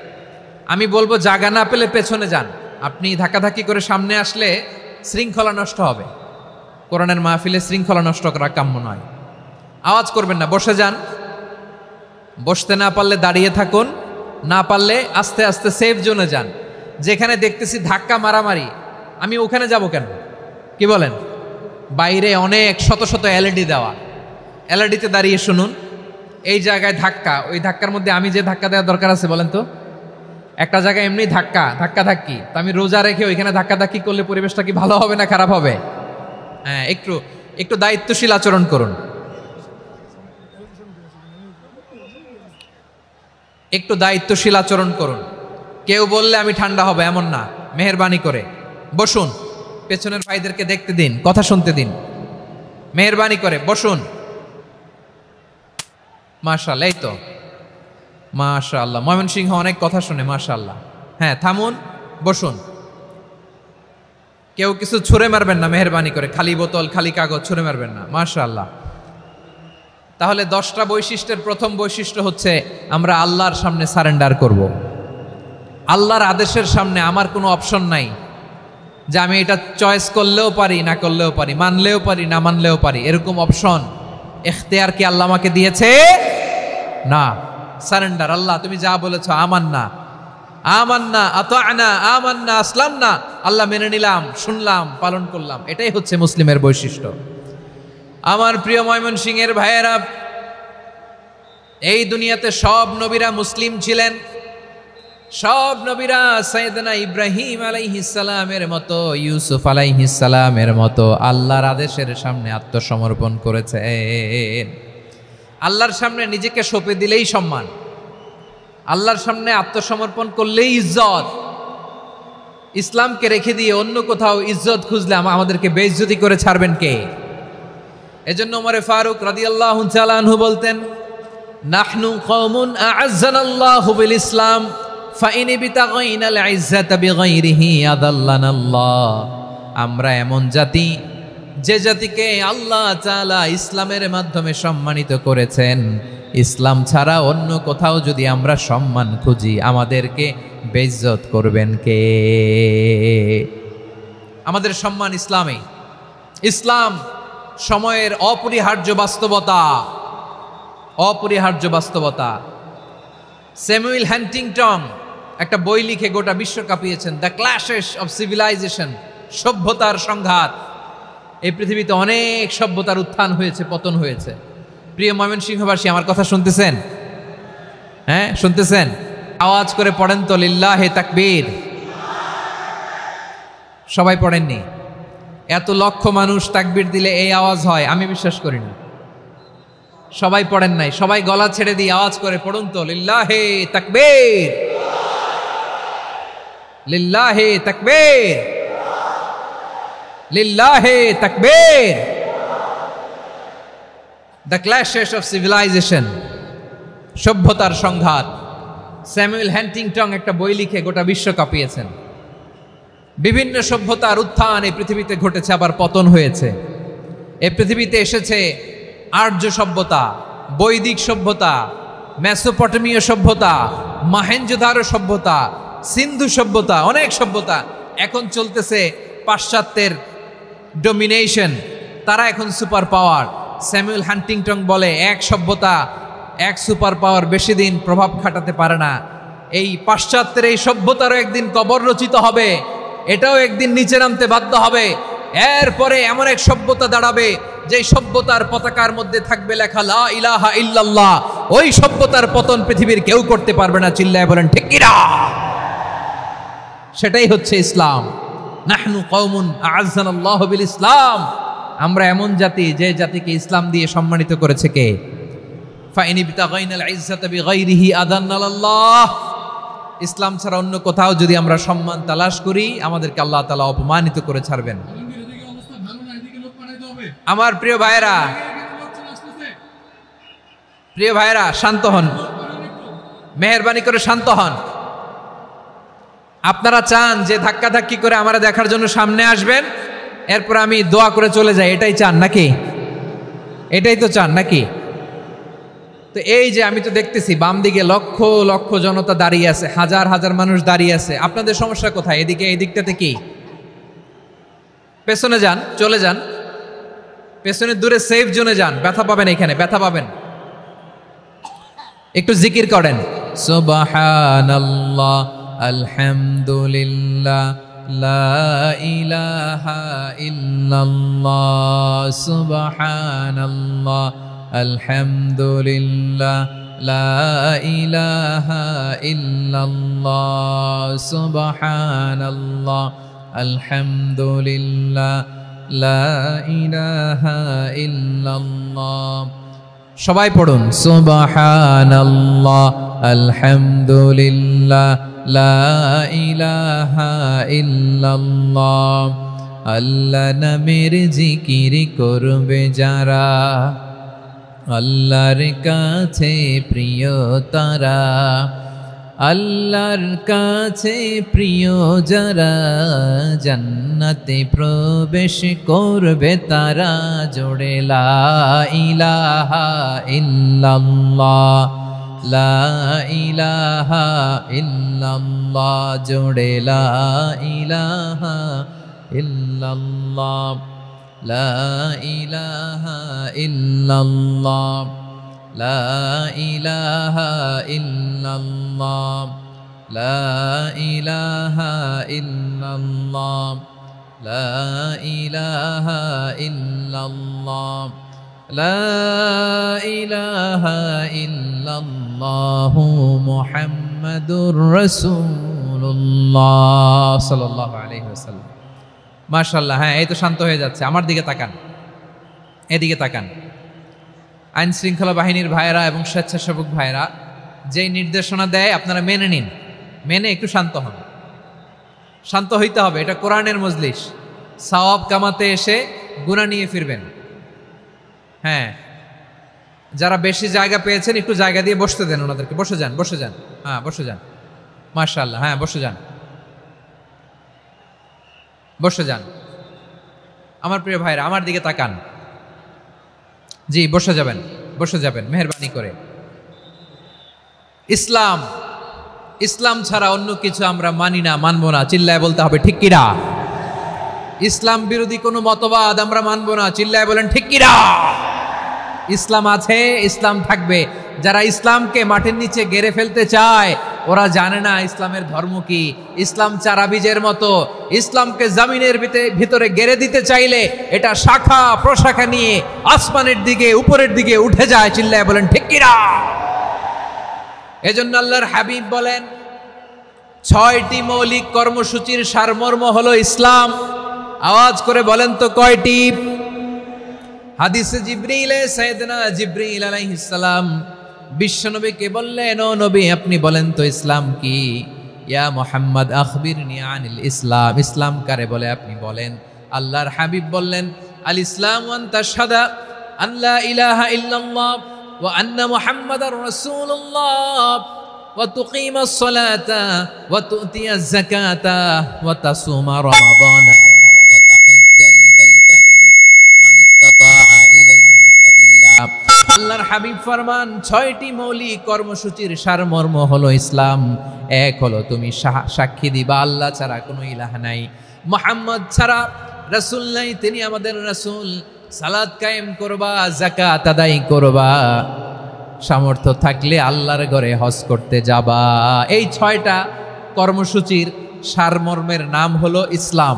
আমি বলবো জায়গা না পেলে পেছনে যান। আপনি ধাক্কাধাক্কি করে সামনে আসলে শৃঙ্খলা নষ্ট হবে। কোরআনের মাহফিলে শৃঙ্খলা নষ্ট করা কাম্য নয়। আওয়াজ করবেন না, বসে যান। বসতে না পারলে দাঁড়িয়ে থাকুন, না পারলে আস্তে আস্তে সেফ জোনে যান। যেখানে দেখতেছি ধাক্কা মারামারি, আমি ওখানে যাব কেন? কি বলেন? বাইরে অনেক শত শত এলইডি দেওয়া, এলইডিতে দাঁড়িয়ে শুনুন। এই জায়গায় ধাক্কা, ওই ধাক্কার মধ্যে আমি যে ধাক্কা দেওয়ার দরকার আছে বলেন তো? একটা জায়গায় এমনি ধাক্কা ধাক্কি, তো আমি রোজা রেখে ওইখানে ধাক্কি করলে পরিবেশটা কি ভালো হবে না খারাপ হবে? হ্যাঁ, একটু একটু দায়িত্বশীল আচরণ করুন, একটু দায়িত্বশীল আচরণ করুন। কেউ বললে আমি ঠান্ডা হব এমন না, মেহেরবানি করে বসুন, পেছনের ভাইদেরকে দেখতে দিন, কথা শুনতে দিন, মেহেরবানি করে বসুন। মাশাআল্লাহ, এই তো মাশাআল্লাহ, ময়মনসিংহ অনেক কথা শুনে, মাশাআল্লাহ। হ্যাঁ, থামুন, বসুন। কেউ কিছু ছুঁড়ে মারবেন না, মেহেরবানি করে, খালি বোতল খালি কাগজ ছুঁড়ে মারবেন না, মাশাআল্লাহ। তাহলে 10টা বৈশিষ্ট্যের প্রথম বৈশিষ্ট্য হচ্ছে আমরা আল্লাহর সামনে সারেন্ডার করব। আল্লাহর আদেশের সামনে আমার কোনো অপশন নাই যে আমি এটা চয়েস করলেও পারি না করলেও পারি, মানলেও পারি না মানলেও পারি, এরকম অপশন এখতিয়ার কি আল্লাহ আমাকে দিয়েছে? না। সারেন্ডার, আল্লাহ তুমি যা বলেছো, আমান্না আমান্না আতা'না আমান্না আসলামনা, আল্লাহ মেনে নিলাম, শুনলাম, পালন করলাম। এটাই হচ্ছে মুসলিমের বৈশিষ্ট্য। আমার প্রিয় ময়মনসিংহের ভাইয়েরা, এই দুনিয়াতে সব নবীরা মুসলিম ছিলেন। সব নবীরা সাইয়েদনা ইব্রাহিম আলাইহিস সালামের মতো, ইউসুফ আলাইহিস সালামের মতো আল্লাহর আদেশের সামনে আত্মসমর্পণ করেছেন। আল্লাহর সামনে নিজেকে সঁপে দিলেই সম্মান, আল্লাহর সামনে আত্মসমর্পণ করলেই ইজ্জত। ইসলামকে রেখে দিয়ে অন্য কোথাও ইজ্জত খুঁজলে আমাদেরকে বেইজ্জতি করে ছাড়বেন কে? এজন্য ওমরে ফারুক রাদিয়াল্লাহু তাআলা আনহু বলতেন, নাহনু কওমুন আ'আজ্জানাল্লাহু বিল ইসলাম ফাইন বিতাগাইনাল ইজ্জাতা বিগাইরিহি আদাল্লানাল্লাহ। আমরা এমন জাতি, যে জাতিকে আল্লাহ তাআলা ইসলামের মাধ্যমে সম্মানিত করেছেন। ইসলাম ছাড়া অন্য কোথাও যদি আমরা সম্মান খুঁজি, আমাদেরকে বেইজ্জত করবেন কে? আমাদের সম্মান ইসলামে। ইসলাম সময়ের অপরিহার্য বাস্তবতা, অপরিহার্য বাস্তবতা। স্যামুয়েল হ্যান্টিংটন একটা বই লিখে গোটা বিশ্ব কাঁপিয়েছেন, দ্য ক্ল্যাশেস অফ সিভিলাইজেশন, সভ্যতার সংঘাত। এই পৃথিবীতে অনেক সভ্যতার উত্থান হয়েছে, পতন হয়েছে। প্রিয় ময়মনসিংহবাসী, আমার কথা শুনতেছেন? হ্যাঁ, শুনতেছেন? আওয়াজ করে পড়েন তো লিল্লাহে তাকবীর। সবাই পড়েননি? এত লক্ষ মানুষ তাকবীর দিলে এই আওয়াজ হয়? আমি বিশ্বাস করি না। সবাই পড়েন নাই, সবাই গলা ছেড়ে দিয়ে আওয়াজ করে পড়ুন তো লিল্লাহে তাকবীর, লিল্লাহে তাকবীর, লিল্লাহে তাকবীর। দ্য ক্ল্যাশেস অফ সিভিলাইজেশন, সভ্যতার সংঘাত। স্যামুয়েল হ্যান্টিংটন একটা বই লিখে গোটা বিশ্ব কাঁপিয়েছেন। বিভিন্ন সভ্যতার উত্থান এই পৃথিবীতে ঘটেছে, আবার পতন হয়েছে। এই পৃথিবীতে এসেছে আর্য সভ্যতা, বৈদিক সভ্যতা, মেসোপটেমীয় সভ্যতা, মহেঞ্জোদারো সভ্যতা, সিন্ধু সভ্যতা, অনেক সভ্যতা। এখন চলতেছে পাশ্চাত্যের ডোমিনেশন, তারা এখন সুপার পাওয়ার। স্যামুয়েল হ্যান্টিংটন বলে, এক সভ্যতা, এক সুপার পাওয়ার বেশি দিন প্রভাব খাটাতে পারে না। এই পাশ্চাত্যের এই সভ্যতারও একদিন কবর রচিত হবে, এটাও একদিন নিচে নামতে বাধ্য হবে। এরপরে এমন এক সভ্যতা দাঁড়াবে, যে সভ্যতার পতাকার মধ্যে থাকবে লেখা লা ইলাহা ইল্লাল্লাহ। ওই সভ্যতার পতন পৃথিবীর কেউ করতে পারবে না। চিল্লায় বলেন ঠিক কিনা? সেটাই হচ্ছে ইসলাম। নাহনু কওমুন আ'আজ্জানাল্লাহু বিল ইসলাম। আমরা এমন জাতি, যে জাতিকে ইসলাম দিয়ে সম্মানিত করেছে কে? ফাইন বিতাগাইনাল ইজ্জাতা বিগাইরিহি আদান্নাল্লাহ। ইসলাম ছাড়া অন্য কোথাও যদি আমরা সম্মান তালাশ করি, আমাদেরকে আল্লাহ তাআলা অপমানিত করে ছাড়বেন। আমার প্রিয় ভাইয়েরা, প্রিয় ভাইয়েরা, শান্ত হন, মেহেরবানি করে শান্ত হন। আপনারা চান যে ধাক্কাধাক্কি করে আমরা দেখার জন্য সামনে আসবেন, এরপর আমি দোয়া করে চলে যাই, এটাই চান নাকি? এটাই তো চান নাকি? তো এই যে আমি তো দেখতেছি বাম দিকে লক্ষ লক্ষ জনতা দাঁড়িয়ে আছে, হাজার হাজার মানুষ দাঁড়িয়ে আছে। আপনাদের সমস্যা কোথায়? এদিকে, এই দিকটাতে কি? পেছনে যান, চলে যান, পেছনে দূরে সেফ জোনে যান। ব্যথা পাবেন, এখানে ব্যথা পাবেন। একটু জিকির করেন, সুবহানাল্লাহ, আলহামদুলিল্লাহ, লা ইলাহা ইল্লাল্লাহ, সুবহানাল্লাহ, আলহামদুলিল্লাহ, লা ইলাহা ইল্লাল্লাহ, সুবহানাল্লাহ, আলহামদুলিল্লাহ, লা ইলাহা ইল্লাল্লাহ। সবাই পড়ুন সুবহানাল্লাহ আলহামদুলিল্লাহ লা ইলাহা ইল্লাল্লাহ। আল্লাহ নামের জিকির করবে যারা, আল্লাহর কাছে প্রিয় তারা, আল্লাহর কাছে প্রিয় যারা, জান্নাতে প্রবেশ করবে তারা। জোড়ে লা ইলাহা ইল্লাল্লাহ লা ইলাহা ইল্লাল্লাহ। জোড়ে লা ইলাহা ইল্লাল্লাহ লা ইলাহা ইল্লাল্লাহ লা ইলাহা ইল্লাল্লাহ লা ইলাহা ইল্লাল্লাহ লা ইলাহা ইল্লাল্লাহ লা ইলাহা ইল্লাল্লাহ মুহাম্মাদুর রাসূলুল্লাহ সাল্লাল্লাহু আলাইহি ওয়াসাল্লাম। মাশাআল্লাহ। হ্যাঁ, এই তো শান্ত হয়ে যাচ্ছে। আমার দিকে তাকান, এদিকে তাকান। আইন শৃঙ্খলা বাহিনীর ভাইয়েরা এবং স্বেচ্ছাসেবক ভাইয়েরা যেই নির্দেশনা দেয় আপনারা মেনে নিন, মেনে একটু শান্ত হন। শান্ত হইতে হবে, এটা কোরআনের মজলিস। সওয়াব কামাতে এসে গুনাহ নিয়ে ফিরবেন। হ্যাঁ, যারা বেশি জায়গা পেয়েছেন একটু জায়গা দিয়ে বসতে দেন ওনাদেরকে। বসে যান, বসে যান। হ্যাঁ, বসে যান। মাশাআল্লাহ। হ্যাঁ, বসে যান, বসে যান। আমার প্রিয় ভাইরা আমার দিকে তাকান। জি, বসে যাবেন, বসে যাবেন মেহেরবানি করে। ইসলাম, ইসলাম ছাড়া অন্য কিছু আমরা মানি না, মানবো না। চিল্লায় বলতে হবে ঠিক কিনা। ইসলাম বিরোধী কোনো মতবাদ আমরা মানবো না। চিল্লায় বলেন ঠিক কিনা। ইসলাম আছে, ইসলাম থাকবে। যারা ইসলামকে মাটির নিচে গেড়ে ফেলতে চায় ওরা জানে না ইসলামের ধর্ম কি। ইসলাম চারা বীজের মতো, ইসলামকে জমিনের ভিতরে গেড়ে দিতে চাইলে এটা শাখা প্রশাখা নিয়ে আসমানের দিকে উপরের দিকে উঠে যায়। চিল্লায় বলেন ঠিক কিনা। এজন্য আল্লাহর হাবিব বলেন ৬টি মৌলিক কর্মসূচির সারমর্ম হলো ইসলাম। আওয়াজ করে বলেন তো কয়টি? হাদিসে জিবরিলে সাইয়েদনা জিবরিল আলাইহিস সালাম বিশ্বনবীকে বললেন, ও নবী আপনি বলেন তো ইসলাম কি? ইয়া মুহাম্মদ আখবিরনি আনিল ইসলাম। ইসলাম কারে বলে আপনি বলেন। আল্লাহর হাবিব বললেন, আল ইসলাম আন তাশহাদা আন লা ইলাহা ইল্লাল্লাহ ওয়া আন্না মুহাম্মাদার রাসূলুল্লাহ ওয়া তুকিমাস সালাতা ওয়া তুতিয়াজ যাকাতা ওয়া তাসুমা রমাদানা ওয়া তাহুজ্জাল বাইতা মান ইসতাতাআ ইলাইহি সাবিলা। আল্লাহর হাবিব ফরমান ৬টি মৌলিক কর্মসূচির সারমর্ম হলো ইসলাম। এক হলো তুমি সাক্ষী দিবা আল্লাহ ছাড়া কোনো ইলাহ নাই, মুহাম্মদ ছাড়া রাসূল নাই, তিনি আমাদের রাসূল। সালাত কায়েম করবা, যাকাত আদায় করবা, সামর্থ্য থাকলে আল্লাহর ঘরে হজ করতে যাবা। এই ৬টা কর্মসূচির সারমর্মের নাম হলো ইসলাম।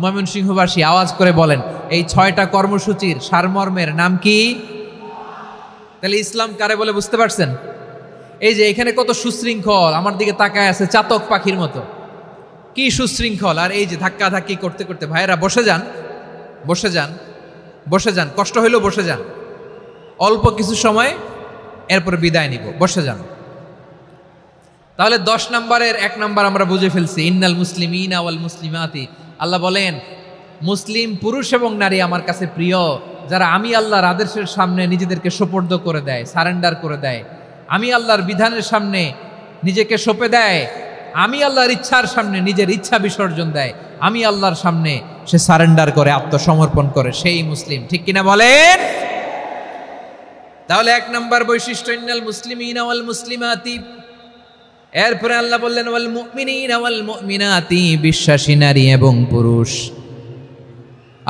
ময়মনসিংহবাসী আওয়াজ করে বলেন, এই ৬টা কর্মসূচির সারমর্মের নাম কি? তাহলে ইসলাম কারে বলে বুঝতে পারছেন? এই যে এখানে কত সুশৃঙ্খল, আমার দিকে তাকায় আছে চাতক পাখির মতো, কি সুশৃঙ্খল। আর এই যে ধাক্কা ধাক্কি করতে করতে ভাইয়েরা বসে যান, বসে যান, বসে যান। কষ্ট হইলেও বসে যান, অল্প কিছু সময়, এরপরে বিদায় নিব। বসে যান। তাহলে ১০ নম্বরের ১ নম্বর আমরা বুঝে ফেলছি, ইন্নাল মুসলিমিনা ওয়াল মুসলিমাতি। আল্লাহ বলেন মুসলিম পুরুষ এবং নারী আমার কাছে প্রিয়, যারা আমি আল্লাহর আদেশের সামনে নিজেদেরকে সোপর্দ করে দেয়, সারেন্ডার করে দেয়, আমি আল্লাহর বিধানের সামনে নিজেকে সঁপে দেয়, আমি আল্লাহর ইচ্ছার সামনে নিজের ইচ্ছা বিসর্জন দেয়, আমি আল্লাহর সামনে সে সারেন্ডার করে, আত্মসমর্পণ করে, সেই মুসলিম। ঠিক কিনা বলেন? তাহলে ১ নম্বর বৈশিষ্ট্য ইন্নাল মুসলিমিনা ওয়াল মুসলিমাতি। এরপরে আল্লাহ বললেন ওয়াল মুমিনিনা ওয়াল মুমিনাতি, বিশ্বাসী নারী এবং পুরুষ,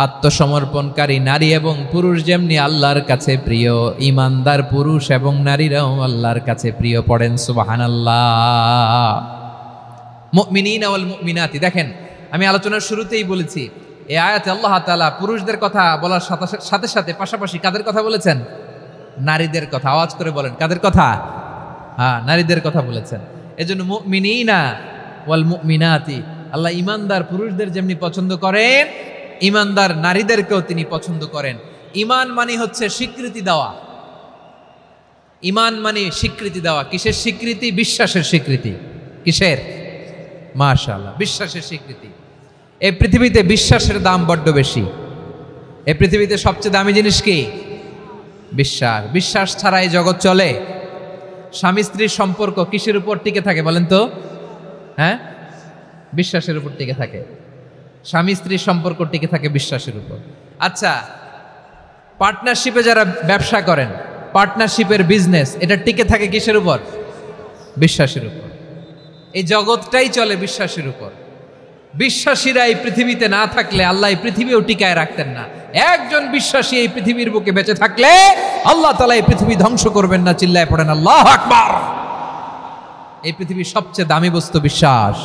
আত্মসমর্পণকারী নারী এবং পুরুষ যেমনি আল্লাহর কাছে প্রিয়, ইমানদার পুরুষ এবং নারীরাও আল্লাহর কাছে প্রিয়। পড়েন সুবহানাল্লাহ। মুমিনিনা ওয়াল মুমিনাতি। দেখেন, আমি আলোচনার শুরুতেই বলেছি এই আয়াতে আল্লাহ তাআলা পুরুষদের কথা বলার সাথে সাথে পাশাপাশি কাদের কথা বলেছেন? নারীদের কথা। আওয়াজ করে বলেন কাদের কথা? হ্যাঁ, নারীদের কথা বলেছেন। এজন্য মুমিনিনা ওয়াল মুমিনাতি, আল্লাহ ইমানদার পুরুষদের যেমনি পছন্দ করেন ইমানদার নারীদেরকেও তিনি পছন্দ করেন। ঈমান মানে হচ্ছে স্বীকৃতি দেওয়া। ঈমান মানে স্বীকৃতি দেওয়া। কিসের স্বীকৃতি? বিশ্বাসের স্বীকৃতি। কিসের? মাশাআল্লাহ, বিশ্বাসের স্বীকৃতি। এই পৃথিবীতে বিশ্বাসের দাম বড্ড বেশি। এই পৃথিবীতে সবচেয়ে দামি জিনিস কি? বিশ্বাস। বিশ্বাস ছাড়া এই জগৎ চলে? স্বামী স্ত্রীর সম্পর্ক কিসের উপর টিকে থাকে বলেন তো? হ্যাঁ, বিশ্বাসের উপর টিকে থাকে। স্বামী স্ত্রীর সম্পর্ক টিকে থাকে বিশ্বাসের উপর। আচ্ছা, পার্টনারশিপে যারা ব্যবসা করেন, পার্টনারশিপের বিজনেস, এটা টিকে থাকে কিসের উপর? বিশ্বাসের উপর। এই জগৎটাই চলে বিশ্বাসের উপর। বিশ্বাসীরা এই পৃথিবীতে না থাকলে আল্লাহ এই পৃথিবীও টিকায় রাখতেন না। একজন বিশ্বাসী এই পৃথিবীর বুকে বেঁচে থাকলে আল্লাহ তাআলা এই পৃথিবী ধ্বংস করবেন না। চিল্লায় পড়েন আল্লাহু আকবার। এই পৃথিবীর সবচেয়ে দামি বস্তু বিশ্বাস,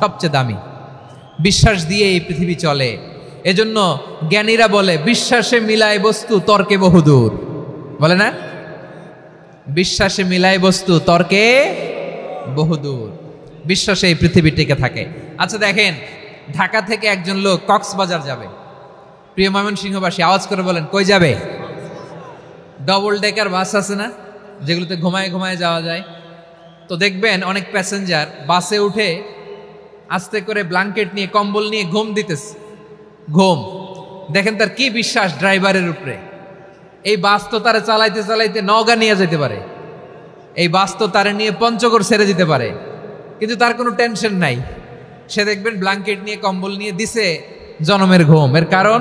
সবচেয়ে দামি। বিশ্বাস দিয়ে এই পৃথিবী চলে। এজন্য জ্ঞানীরা বলে বিশ্বাসে মিলায় বস্তু, তর্কে বহুদূর। বলে না? বিশ্বাসে মিলায় বস্তু, তর্কে বহুদূর। বিশ্বাসে এই পৃথিবী টিকে থাকে। আচ্ছা দেখেন, ঢাকা থেকে একজন লোক কক্সবাজার যাবে। প্রিয় ময়মনসিংহবাসী আওয়াজ করে বলেন, কই যাবে? ডবল ডেকার বাস আছে না, যেগুলোতে ঘুমায় ঘুমায় যাওয়া যায়। তো দেখবেন অনেক প্যাসেঞ্জার বাসে উঠে আস্তে করে ব্ল্যাঙ্কেট নিয়ে, কম্বল নিয়ে ঘুম দিতেছে। ঘুম দেখেন তার কি বিশ্বাস ড্রাইভারের উপরে। এই বাস তো তারা চালাইতে চালাইতে নওগাঁ নিয়ে যেতে পারে, এই বাস তো তারা নিয়ে পঞ্চগড় ছেড়ে দিতে পারে, কিন্তু তার কোনো টেনশন নাই। সে দেখবেন ব্ল্যাঙ্কেট নিয়ে, কম্বল নিয়ে দিছে জনমের ঘুম। এর কারণ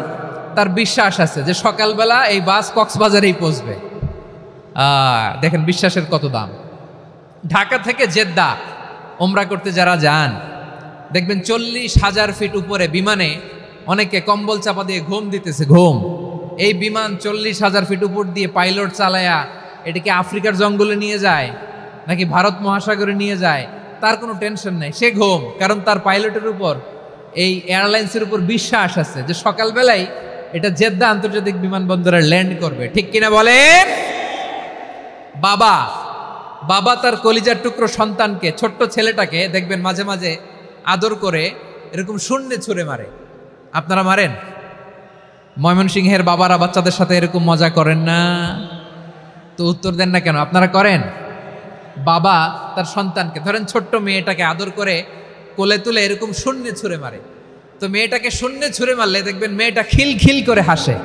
তার বিশ্বাস আছে যে সকালবেলা এই বাস কক্সবাজারেই পৌঁছবে। দেখেন বিশ্বাসের কত দাম। ঢাকা থেকে জেদ্দা ওমরা করতে যারা যান, দেখবেন 40,000 ফিট উপরে বিমানে অনেকে কম্বল চাপা দিয়ে ঘুম দিতেছে। ঘুম। এই বিমান 40,000 ফিট উপর দিয়ে পাইলট চালায়া এটাকে আফ্রিকার জঙ্গলে নিয়ে যায় নাকি ভারত মহাসাগরে নিয়ে যায়, তার কোনো টেনশন নাই। সে ঘুম, কারণ তার পাইলটের উপর, এই এয়ারলাইন্সের উপর বিশ্বাস আছে যে সকালবেলায় এটা জেদ্দা আন্তর্জাতিক বিমানবন্দরে ল্যান্ড করবে। ঠিক কিনা বলেন? বাবা বাবা তার কলিজার টুকরো সন্তানকে, ছোট্ট ছেলেটাকে দেখবেন মাঝে মাঝে আদর করে এরকম শূন্যে ছুঁড়ে মারে। আপনারা মারেন? ময়মনসিংহের বাবারা বাচ্চাদের সাথে এরকম মজা করেন না? তো উত্তর দেন না কেন? আপনারা করেন? বাবা তার সন্তানকে, ধরেন ছোট্ট মেয়েটাকে আদর করে কোলে তুলে এরকম শূন্যে ছুঁড়ে মারে। তো মেয়েটাকে শূন্যে ছুঁড়ে মারলে দেখবেন মেয়েটা খিলখিল করে হাসে,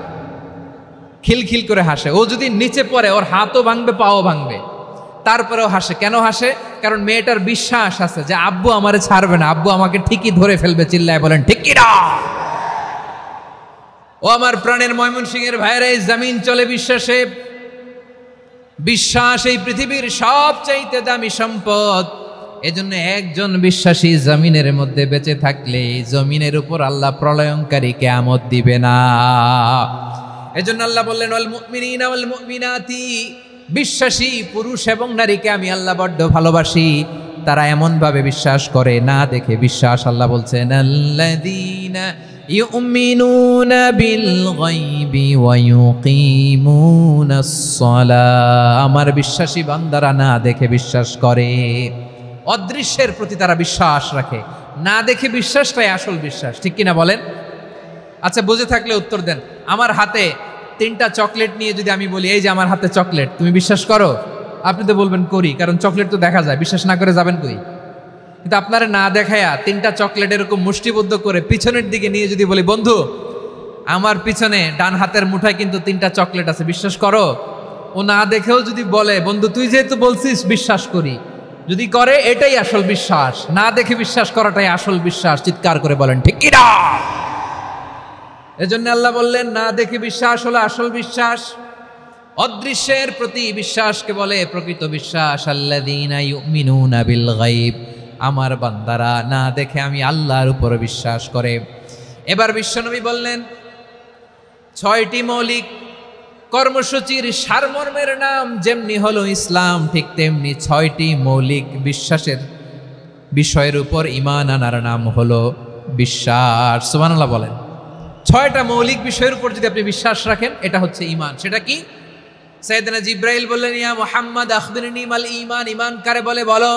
খিলখিল করে হাসে। ও যদি নিচে পড়ে ওর হাতও ভাঙবে, পাও ভাঙবে, তারপরেও হাসে। কেন হাসে? কারণ মেয়েটার বিশ্বাস আছে যে আব্বু আমারে ছাড়বে না, আব্বু আমাকে ঠিকই ধরে ফেলবে। চিল্লায় বলেন ঠিক কিনা? ও আমার প্রাণের ময়মনসিংহের ভাইরা, এই জমিন চলে বিশ্বাসে। বিশ্বাস এই পৃথিবীর সবচাইতে দামি সম্পদ। এজন্য একজন বিশ্বাসী জমিনের মধ্যে বেঁচে থাকলে জমিনের উপর আল্লাহ প্রলয়ঙ্কারী কিয়ামত দিবে না। এজন্য আল্লাহ বললেন, ওয়াল মুমিনিনা ওয়াল মুমিনাতি, বিশ্বাসী পুরুষ এবং নারীকে আমি আল্লাহ বড্ড ভালোবাসি। তারা এমন ভাবে বিশ্বাস করে, না দেখে বিশ্বাস। আল্লাহ বলছেন, আল্লাযীনা ইউমিনুনা বিল গায়বি ওয়া ইউকিমুনাস সালাহ। আমার বিশ্বাসী বান্দারা না দেখে বিশ্বাস করে। অদৃশ্যের প্রতি তারা বিশ্বাস রাখে। না দেখে বিশ্বাসটাই আসল বিশ্বাস। ঠিক কিনা বলেন? আচ্ছা, বুঝে থাকলে উত্তর দেন। আমার হাতে 3টা চকলেট নিয়ে যদি আমি বলি, এই যে আমার হাতে চকলেট, তুমি বিশ্বাস করো? আপনি তো বলবেন করি, কারণ চকলেট তো দেখা যায়। বিশ্বাস না করে যাবেন কই? কিন্তু আপনারা না দেখায়া 3টা চকলেট এরকম মুষ্টিবদ্ধ করে পিছনের দিকে নিয়ে যদি বলি, বন্ধু আমার পিছনে ডান হাতের মুঠায় কিন্তু 3টা চকলেট আছে, বিশ্বাস করো? ও না দেখেও যদি বলে, বন্ধু তুই যেহেতু বলছিস বিশ্বাস করি, যদি করে এটাই আসল বিশ্বাস। না দেখে বিশ্বাস করাটাই আসল বিশ্বাস। চিৎকার করে বলেন ঠিক কিনা? এজন্য আল্লাহ বললেন, না দেখে বিশ্বাস হলো আসল বিশ্বাস। অদৃশ্যের প্রতি বিশ্বাসকে বলে প্রকৃত বিশ্বাস। আল্লাযীনা ইউমিনুনা বিল গায়ব, আমার বান্দারা না দেখে আমি আল্লাহর উপর বিশ্বাস করে। এবার বিশ্বনবী বললেন, 6টি মৌলিক কর্মসূচির সারমর্মের নাম যেমনি হলো ইসলাম, ঠিক তেমনি 6টি মৌলিক বিশ্বাসের বিষয়ের উপর ঈমান আনার নাম হলো বিশ্বাস। সুবহানাল্লাহ বলেন। 6টা মৌলিক বিষয়ের উপর যদি আপনি বিশ্বাস রাখেন, এটা হচ্ছে ঈমান। সেটা কি? সাইয়েদনা জিব্রাইল বললেন, ইয়া মুহাম্মদ আখবিরনি মাল ঈমান। ঈমান কারে বলে বলো।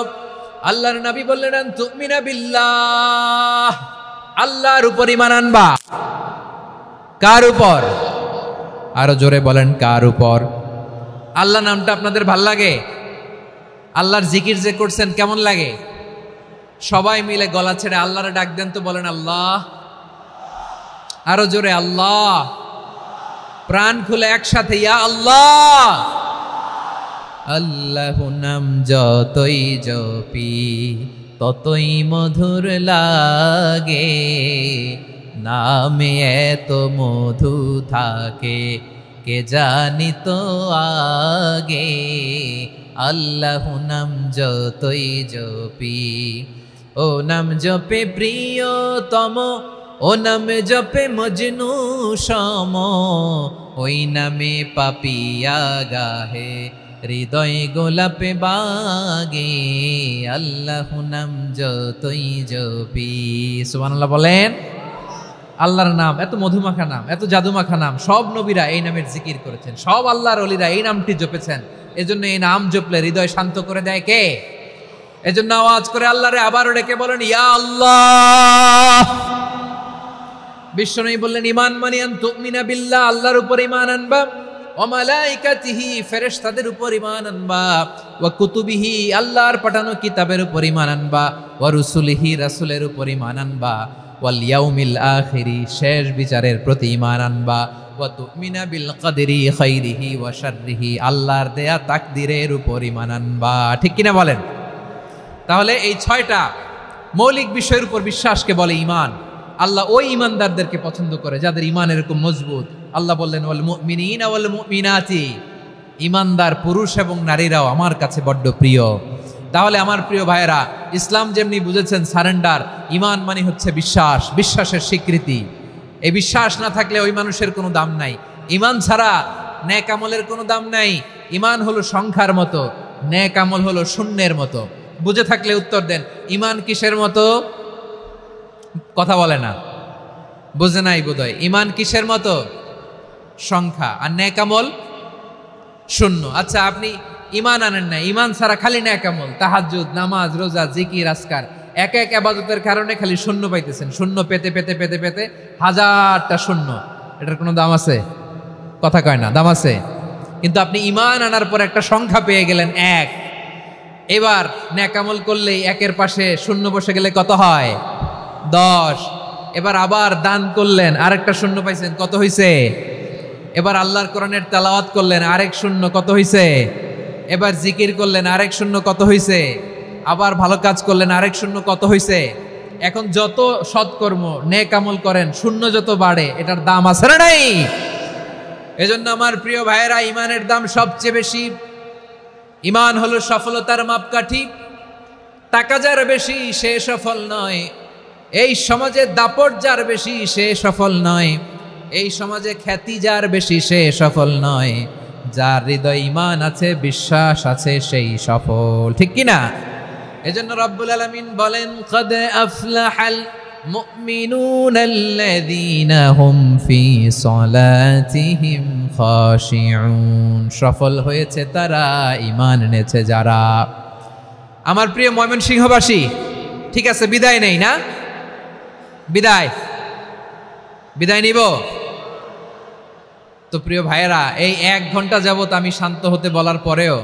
আল্লাহর নবী বললেন, আন তুমিনা বিল্লাহ, আল্লাহর উপর ঈমান আনবা। কার উপর? আরো জোরে বলেন, কার উপর? আল্লাহ নামটা আপনাদের ভাল লাগে? আল্লাহর জিকির যে করছেন কেমন লাগে? সবাই মিলে গলা ছেড়ে আল্লাহরে ডাক দেন তো, বলেন আল্লাহ। আরো জোরে আল্লাহ। প্রাণ খুলে একসাথে ইয়া আল্লাহ। আল্লাহু নাম যতই জপি ততই মধুর লাগে, নামে এত মধু থাকে কে জানি তো আগে। আল্লাহু নাম যতই জপি, ও নাম জপে প্রিয়তম, ও নাম জপে মজনু সম, ওই নামে পাপিয়া গাহে হৃদয় গোলাপে বাগে। আল্লাহু নাম যতই জপি, সুবহানাল্লাহ বলেন। আল্লাহর নাম এত মধুমাখা নাম, এত জাদুমাখা নাম, সব নবীরা এই নামের জিকির করেছেন, সব আল্লাহর ওলিরা এই নামটি জপেছেন। এজন্য এই নাম জপলে হৃদয় শান্ত করে দেয় কে? এজন্য আওয়াজ করে আল্লাহরে আবারও ডেকে বলেন ইয়া আল্লাহ। বিশ্বনবী বললেন ঈমান মানে আন তুমিনা বিল্লাহ, আল্লাহর উপর ঈমান আনবা, ওয়া মালাইকাতিহি ফেরেশতাদের উপর ঈমান আনবা, ওয়া কুতুবিহি আল্লাহর পাঠানো কিতাবের উপর ঈমান আনবা, ওয়া রুসুলিহি রাসূলের উপর ঈমান আনবা, ওয়াল ইয়াউমিল আখিরি শেষ বিচারের প্রতি ঈমান আনবা, ওয়া তুমিনা বিল কদরি খাইরিহি ওয়া শাররিহি আল্লাহর দেয়া তাকদীরের উপর ঈমান আনবা। ঠিক কিনা বলেন? তাহলে এই 6টা মৌলিক বিষয়ের উপর বিশ্বাসকে বলে ঈমান। আল্লাহ ওই ঈমানদারদেরকে পছন্দ করে যাদের ঈমান এরকম মজবুত। আল্লাহ বললেন ওয়াল মুমিনিনা ওয়াল মুমিনাতি, ঈমানদার পুরুষ এবং নারীরাও আমার কাছে বড্ড প্রিয়। তাহলে আমার প্রিয় ভাইয়েরা, ইসলাম যেমনি বুঝেছেন সারেন্ডার, ঈমান মানে হচ্ছে বিশ্বাস, বিশ্বাসের স্বীকৃতি। এই বিশ্বাস না থাকলে ওই মানুষের কোনো দাম নাই। ঈমান ছাড়া নেক আমলের কোনো দাম নাই। ঈমান হলো সংখ্যার মতো, নেক আমল হলো শূন্যের মতো। বুঝে থাকলে উত্তর দেন, ঈমান কিসের মতো? কথা বলে না, বুঝে নাই বোধহয়। ঈমান কিসের মতো? সংখ্যা। আর নেক আমল শূন্য। আচ্ছা, আপনি ঈমান আনেন না, ঈমান ছাড়া খালি নেক আমল, তাহাজ্জুদ, নামাজ, রোজা, জিকির, আজকার, এক এক ইবাদতের কারণে খালি শূন্য পাইতেছেন। শূন্য পেতে পেতে পেতে পেতে হাজারটা শূন্য। এটার কোনো দাম আছে? কথা কয় না, দাম আছে। কিন্তু আপনি ঈমান আনার পর একটা সংখ্যা পেয়ে গেলেন, 1। এবার নেক আমল করলেই একের পাশে শূন্য বসে গেলে কত হয়? 10। এবার আবার দান করলেন, আরেকটা শূন্য পাইছেন, কত হইছে? এবার আল্লাহর কোরআনের তেলাওয়াত করলেন, আরেক শূন্য, কত হইছে? এবার জিকির করলেন, আরেক শূন্য, কত হইছে? আবার ভালো কাজ করলেন, আরেক শূন্য, কত হইছে? এখন যত সৎকর্ম নেক আমল করেন, শূন্য যত বাড়ে, এটার দাম আছে না নাই? এজন্য আমার প্রিয় ভাইয়েরা, ঈমানের দাম সবচেয়ে বেশি। ঈমান হলো সফলতার মাপকাঠি। টাকা যার বেশি সে সফল নয়, এই সমাজে দাপট যার বেশি সে সফল নয়, এই সমাজে খ্যাতি যার বেশি সে সফল নয়, যার হৃদয় ঈমান আছে, বিশ্বাস আছে, সেই সফল। ঠিক কিনা? এজন্য রব্বুল আলামিন বলেন কদ আফলাহাল মুমিনুনাল্লাযীনা হুম ফি সলাতিহিম খাশিউন, সফল হয়েছে তারা, ঈমান এনেছে যারা। আমার প্রিয় ময়মনসিংহবাসী, ঠিক আছে, বিদায় নেই না? বিদায় নিব তো? প্রিয় ভাইয়েরা, এই 1 ঘন্টা যাবত আমি শান্ত হতে বলার পরেও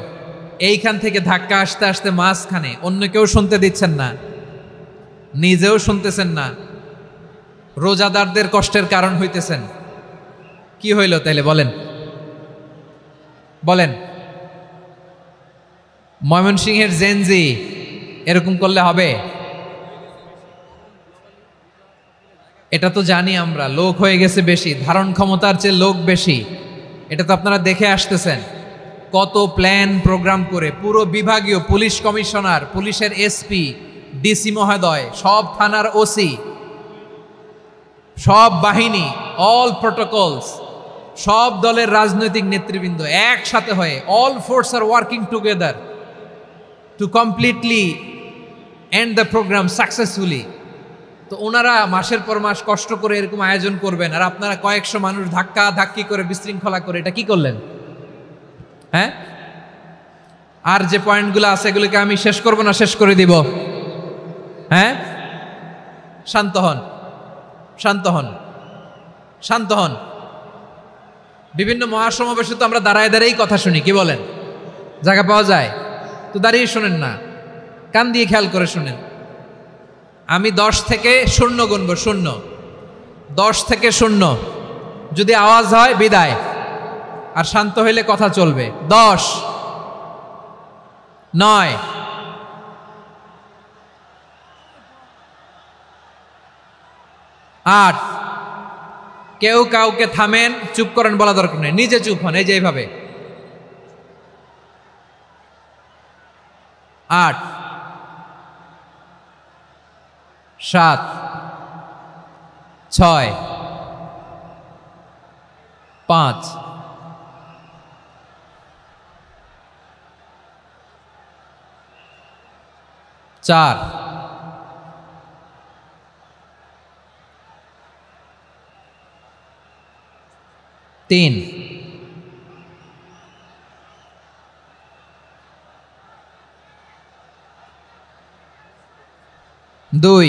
এইখান থেকে ধাক্কা আসতে আসতে মাঝখানে অন্য কেউ শুনতে দিচ্ছেন না, নিজেও শুনতেছেন না, রোজাদারদের কষ্টের কারণ হইতেছেন। কি হইল তাইলে বলেন? ময়মনসিংহের জেনজি এরকম করলে হবে? এটা তো জানি আমরা, লোক হয়ে গেছে বেশি, ধারণ ক্ষমতার চেয়ে লোক বেশি। এটা তো আপনারা দেখে আসতেছেন, কত প্ল্যান প্রোগ্রাম করে পুরো বিভাগীয় পুলিশ কমিশনার, পুলিশের এসপি, ডিসি মহোদয়, সব থানার ওসি, সব বাহিনী, অল প্রোটোকলস, সব দলের রাজনৈতিক নেতৃবৃন্দ একসাথে হয়ে, অল ফোর্স আর working together to completely end the programme successfully. তো ওনারা মাসের পর মাস কষ্ট করে এরকম আয়োজন করবেন, আর আপনারা কয়েকশো মানুষ ধাক্কা ধাক্কি করে বিশৃঙ্খলা করে এটা কি করলেন? হ্যাঁ, আর যে পয়েন্টগুলো আছে এগুলোকে আমি শেষ করব না শেষ করে দিব? হ্যাঁ, শান্ত হন, শান্ত হন। বিভিন্ন মহাসমাবেশে তো আমরা দাঁড়ায় দাঁড়িয়েই কথা শুনি, কি বলেন? জায়গা পাওয়া যায় তো দাঁড়িয়ে শোনেন না, কান দিয়ে খেয়াল করে শুনেন। আমি 10 থেকে 0 গুনব, 0, 10 থেকে 0, যদি আওয়াজ হয় বিদায়, আর শান্ত হইলে কথা চলবে। 10, 9, 8, কেউ কাউকে থামেন, চুপ করেন বলা দরকার নেই, নিজে চুপ হন, এই যে এইভাবে। 8, 7, 6, 5, 4, 3, 2,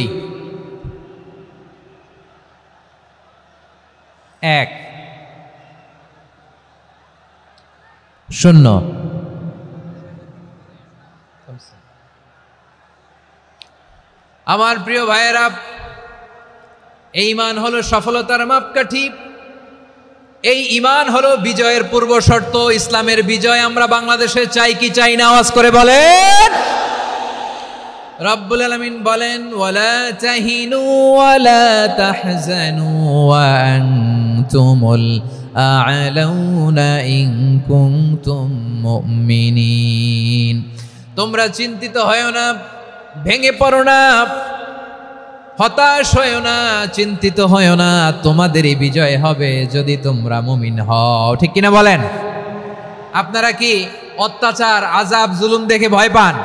1, 0। আমার প্রিয় ভাইয়েরা, এই ঈমান হলো সফলতার মাপকাঠি, এই ঈমান হলো বিজয়ের পূর্ব শর্ত। ইসলামের বিজয় আমরা বাংলাদেশে চাই কি চাই না? আওয়াজ করে বলেন। রব্বুল আলামিন বলেন, ওয়ালা তাহিনু ওয়ালা তাহজানু ওয়া আনতুমুল আ'লাউনা ইন কুনতুম মুমিনিন। তোমরা চিন্তিত হয়ো না, ভেঙে পড়ো না, হতাশ হয়ো না, চিন্তিত হয়ো না, তোমাদেরই বিজয় হবে যদি তোমরা মুমিন হও। ঠিক কিনা বলেন? আপনারা কি অত্যাচার, আযাব, জুলুম দেখে ভয় পান?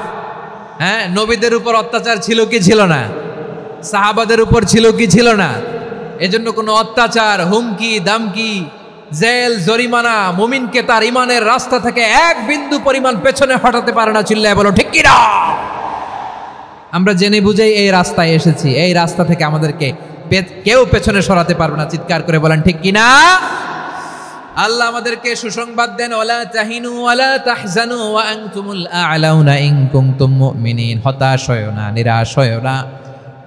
হ্যাঁ, নবীদের উপর অত্যাচার ছিল কি ছিল না? সাহাবাদের উপর ছিল কি ছিল না? এজন্য কোনো অত্যাচার, হুমকি, দামকি, জেল, জরিমানা মুমিনকে তার ইমানের রাস্তা থেকে এক বিন্দু পরিমাণ পেছনে হটাতে পারে না। চিল্লায় বলো ঠিক কিনা? আমরা জেনে বুঝেই এই রাস্তায় এসেছি, এই রাস্তা থেকে আমাদেরকে কেউ পেছনে সরাতে পারবে না। চিৎকার করে বলেন ঠিক কিনা? আল্লাহ আমাদেরকে সুসংবাদ দেন, ওয়ালা তাহিনু ওয়ালা তাহজানু ওয়া আনতুমুল আ'লাউনা ইন কুনতুম মুমিনিন। হতাশ হয়ো না, নিরাশ হয়ো না,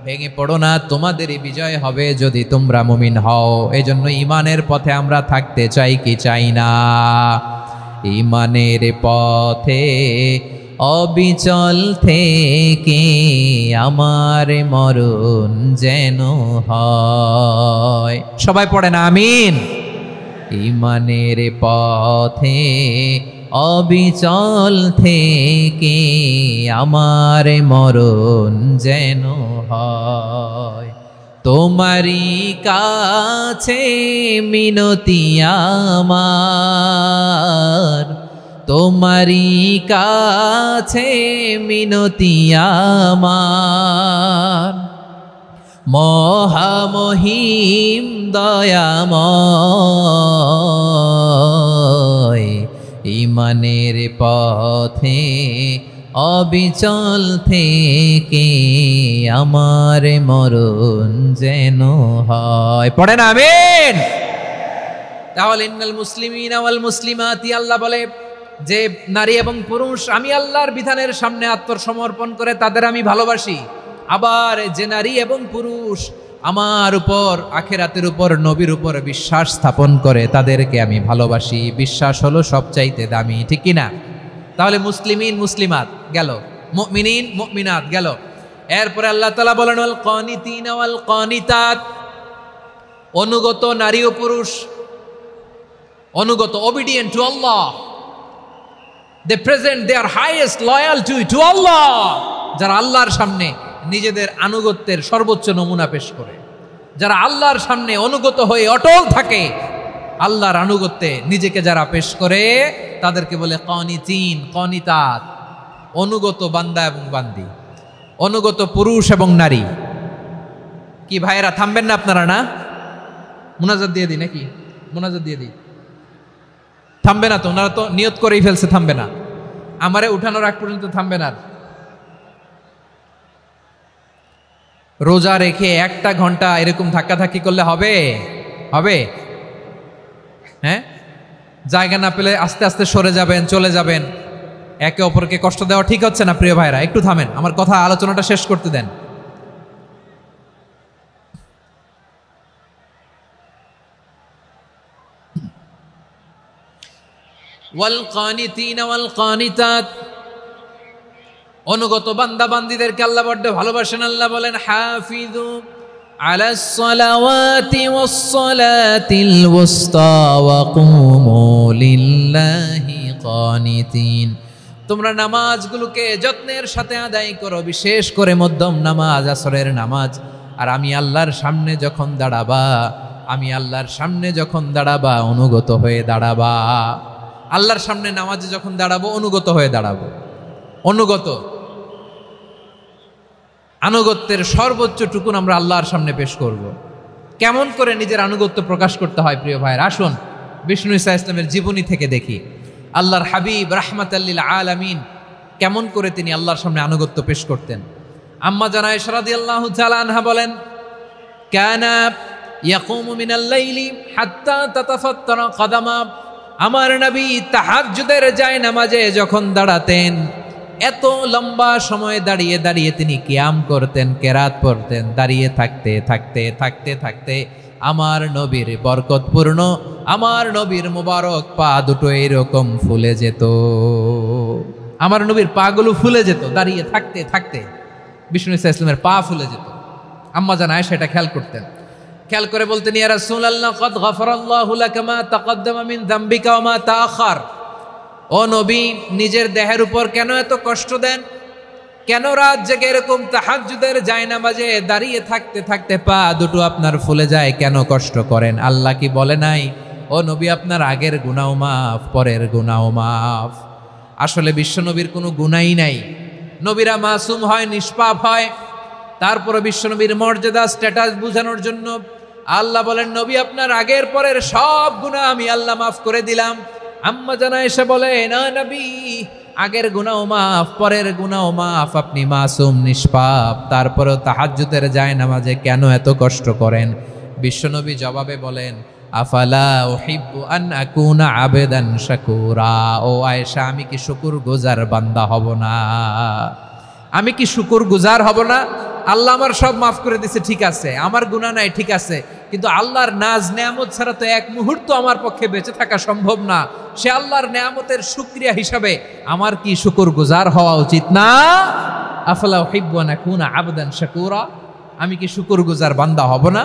ভেঙে পড়ো না, তোমাদেরই বিজয় হবে যদি তোমরা মুমিন হও। এজন্য ঈমানের পথে আমরা থাকতে চাই কি চাই না? ঈমানের পথে অবিচল থেকে আমার মরণ যেন হয়। সবাই পড়েন আমিন। ঈমানের পথে অবিচল থেকে আমার মরণ যেন হয়। তোমারই কাছে মিনতি আমার, তোমারই কাছে মিনতি আমার, মহামহিম দয়াময়। ঈমানের পথে অবিচল থেকে আমার মরণ যেন হয়। পড়েন আমিন। তাহলে ইন্নাল মুসলিমিনা ওয়াল মুসলিমাতি, আল্লাহ বলে যে নারী এবং পুরুষ আমি আল্লাহর বিধানের সামনে আত্মসমর্পণ করে তাদের আমি ভালোবাসি। আবার যে নারী এবং পুরুষ আমার উপর, আখিরাতের উপর, নবীর উপর বিশ্বাস স্থাপন করে তাদেরকে আমি ভালোবাসি। বিশ্বাস হলো সবচাইতে দামি। ঠিক কিনা? তাহলে মুসলিমিন মুসলিমাত গেল, মুমিনিন মুমিনাত গেল। এরপরে আল্লাহ তাআলা বলেন ওয়াল কানিতিনা ওয়াল কানিতাত, অনুগত নারী ও পুরুষ, অনুগত, obedient to Allah, they present their highest loyalty to Allah, যারা আল্লাহর সামনে নিজেদের আনুগত্যের সর্বোচ্চ নমুনা পেশ করে, যারা আল্লাহর সামনে অনুগত হয়ে অটল থাকে, আল্লাহর আনুগত্যে নিজেকে যারা পেশ করে তাদেরকে বলে কানিতিন, কানিতাত, অনুগত বান্দা এবং বান্দি, অনুগত পুরুষ এবং নারী। কি ভাইয়েরা থামবেন না আপনারা? না, মুনাজাত দিয়ে দিই নাকি? মুনাজাত দিয়ে দিই। থামবে না তো? ওনারা তো নিয়ত করেই ফেলছে থামবে না। আমারে উঠানোর আগ পর্যন্ত থামবে না। রোজা রেখে 1টা ঘন্টা এরকম ধাক্কাধাক্কি করলে হবে? হবে? হ্যাঁ, জায়গা না পেলে আস্তে আস্তে সরে যাবেন, চলে যাবেন। একে অপরকে কষ্ট দেওয়া ঠিক হচ্ছে না প্রিয় ভাইরা, একটু থামেন, আমার কথা আলোচনাটা শেষ করতে দেন। ওয়াল কানিতিনা ওয়াল কানিতাত, অনুগত বান্দা বান্দীদেরকে আল্লাহ বড্ড ভালোবাসেন। আল্লাহ বলেন হাফিজু আলাস সালাওয়াতি ওয়াস সালাতিল ওয়াসতা ওয়া কুমু লিল্লাহি কানিতিন, তোমরা নামাজগুলোকে যত্নের সাথে আদায় করো, বিশেষ করে মধ্যম নামাজ, আসরের নামাজ। আর আমি আল্লাহর সামনে যখন দাঁড়াবা, আমি আল্লাহর সামনে যখন দাঁড়াবা অনুগত হয়ে দাঁড়াবা। আল্লাহর সামনে নামাজে যখন দাঁড়াবো অনুগত হয়ে দাঁড়াবো। অনুগত, আনুগত্যের সর্বোচ্চ টুকুন আমরা আল্লাহর সামনে পেশ করব। কেমন করে নিজের আনুগত্য প্রকাশ করতে হয় প্রিয় ভাইয়ের, আসুন বিষ্ণু ঈসা ইসলামের জীবনী থেকে দেখি। আল্লাহর হাবিব রাহমাতাল লিল আলামিন কেমন করে তিনি আল্লাহর সামনে আনুগত্য পেশ করতেন। আম্মা জানা আয়েশা রাদিয়াল্লাহু তাআলা আনহা বলেন, কানা ইয়াকুমু মিনাল লাইলি হাত্তা তাতাফাত্তারা কদামা, আমার নবী তাহাজ্জুদের জায়নামাজে যখন দাঁড়াতেন এত লম্বা সময় দাঁড়িয়ে দাঁড়িয়ে তিনি কিয়াম করতেন, কেরাত পড়তেন। দাঁড়িয়ে থাকতে থাকতে থাকতে থাকতে আমার নবীর বরকতপূর্ণ, আমার নবীর মুবারক পা দুটো এরকম ফুলে যেত। আমার নবীর পাগুলো ফুলে যেত দাঁড়িয়ে থাকতে থাকতে, বিষ্ণু ঈসা ইসলামের পা ফুলে যেত। আম্মা জান আয়েশা এটা খেয়াল করতেন। খেয়াল করে বলতেন, ইয়া রাসূলুল্লাহ কদ গফারাল্লাহু লাকা মা তাকদ্দামা মিন যামবিকা ওয়া মা তাআখার। ও নবী, নিজের দেহের উপর কেন এত কষ্ট দেন? কেন রাত জেগে এরকম তাহাজ্জুদের জায়নামাজে দাঁড়িয়ে থাকতে থাকতে পা দুটো আপনার ফুলে যায়? কেন কষ্ট করেন? আল্লাহ কি বলে নাই, ও নবী আপনার আগের গুনাহ মাফ, পরের গুনাহ মাফ? আসলে বিশ্বনবীর কোনো গুনাহই নাই। নবীরা মাসুম হয়, নিষ্পাপ হয়। তারপরে বিশ্বনবীর মর্যাদা, স্ট্যাটাস বোঝানোর জন্য আল্লাহ বলেন, নবী আপনার আগের পরের সব গুনাহ আমি আল্লাহ মাফ করে দিলাম। আম্মা জানা এসে বলে, না নবী, আগের গুনাহ মাফ, পরের গুনাহ মাফ, আপনি মাসুম, নিষ্পাপ, তারপরেও তাহাজ্জুদের জায়নামাজে কেন এত কষ্ট করেন? বিশ্বনবী জবাবে বলেন, আফালা উহিব্বু আন আকুনা আবেদান শাকুরা। ও আয়েশা, আমি কি শুকরগুজার বান্দা হব না? আমি কি শুকরগুজার হব না? আল্লাহ আমার সব মাফ করে দিছে, ঠিক আছে, আমার গুনাহ নাই, ঠিক আছে, কিন্তু আল্লাহর নাজ নেয়ামত ছাড়া তো এক মুহূর্ত আমার পক্ষে বেঁচে থাকা সম্ভব না। সে আল্লাহর নেয়ামতের শুকরিয়া হিসাবে আমার কি শুকরগুজার হওয়া উচিত না? আফালা উহিব্বু আন আকুনা আবদান শাকুরা, আমি কি শুকরগুজার বান্দা হব না?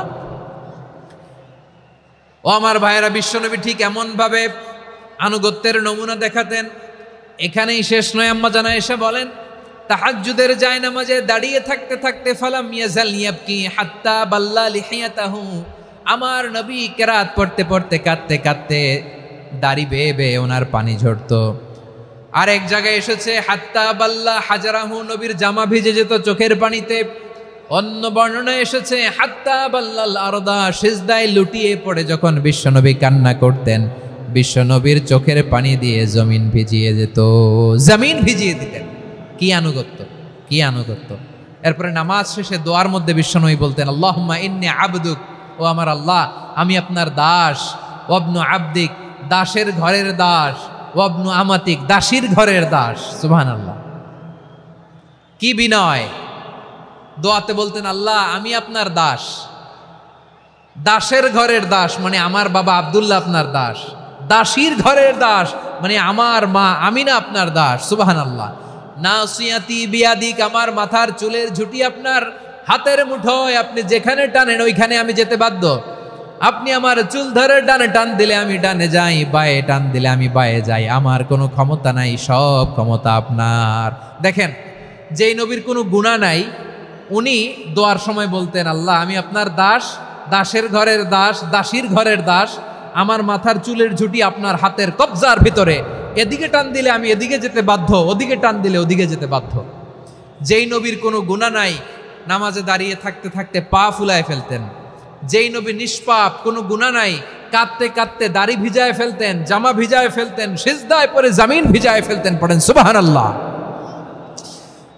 ও আমার ভাইয়েরা, বিশ্বনবী ঠিক এমন ভাবে আনুগত্যের নমুনা দেখাতেন। এখানেই শেষ নয়। আম্মা জানা এসে বলেন, তাহাজ্জুদের জায়নামাজে দাঁড়িয়ে থাকতে থাকতে ফালাম ইয়াজাল ইয়াবকি হাত্তা বাল্লা লিহিয়াতাহু, আমার নবী কেরাত পড়তে পড়তে কাঁদতে কাঁদতে দাড়ি বেয়ে বেয়ে ওনার পানি ঝরতো। আর এক জায়গায় এসেছে হাত্তা বাল্লা হাজারাহু, নবীর জামা ভিজে যেত চোখের পানিতে। অন্য বর্ণনায় এসেছে হাত্তা বাল্লাল আরদা, সিজদায় লুটিয়ে পড়ে যখন বিশ্বনবী কান্না করতেন, বিশ্বনবীর চোখের পানি দিয়ে জমিন ভিজিয়ে যেত, জমিন ভিজিয়ে দিতেন। কি আনুগত্য, কি আনুগত্য! এরপরে নামাজ শেষে দোয়ার মধ্যে বিশ্বনবী বলতেন, আল্লাহুম্মা ইন্নী আবদুক, ও আমার আল্লাহ, আমি আপনার দাস। ওয়াবনু আবদিক, দাসের ঘরের দাস। ওয়াবনু আমাতিক, দাসীর ঘরের দাস। সুবহানাল্লাহ, কি বিনয়! দোয়াতে বলতেন, আল্লাহ আমি আপনার দাস। দাসের ঘরের দাস মানে আমার বাবা আব্দুল্লাহ আপনার দাস। দাসীর ঘরের দাস মানে আমার মা আমিনা আপনার দাস। সুবহানাল্লাহ। নাসিয়াতি বিয়াদিক, আমার মাথার চুলের ঝুঁটি আপনার হাতের মুঠোয়, আপনি যেখানে টানেন ওইখানে আমি যেতে বাধ্য। আপনি আমার চুল ধরে ডানে টান দিলে আমি ডানে যাই, বায়ে টান দিলে আমি বায়ে যাই। আমার কোনো ক্ষমতা নাই, সব ক্ষমতা আপনার। দেখেন, যেই নবীর কোনো গুনাহ নাই উনি দোয়ার সময় বলতেন, আল্লাহ আমি আপনার দাস, দাসের ঘরের দাস, দাসীর ঘরের দাস। আমার মাথার চুলের ঝুঁটি আপনার হাতের কবজার ভিতরে, এদিকে টান দিলে আমি এদিকে যেতে বাধ্য, ওদিকে টান দিলে ওদিকে যেতে বাধ্য। যেই নবীর কোনো গুনাহ নাই নামাজে দাঁড়িয়ে থাকতে থাকতে পা ফুলায় ফেলতেন। যেই নবী নিষ্পাপ, কোনো গুনাহ নাই, কাঁদতে কাঁদতে দাড়ি ভিজায় ফেলতেন, জামা ভিজায় ফেলতেন, সিজদায় পরে জমিন ভিজায় ফেলতেন। পড়েন সুবহানাল্লাহ।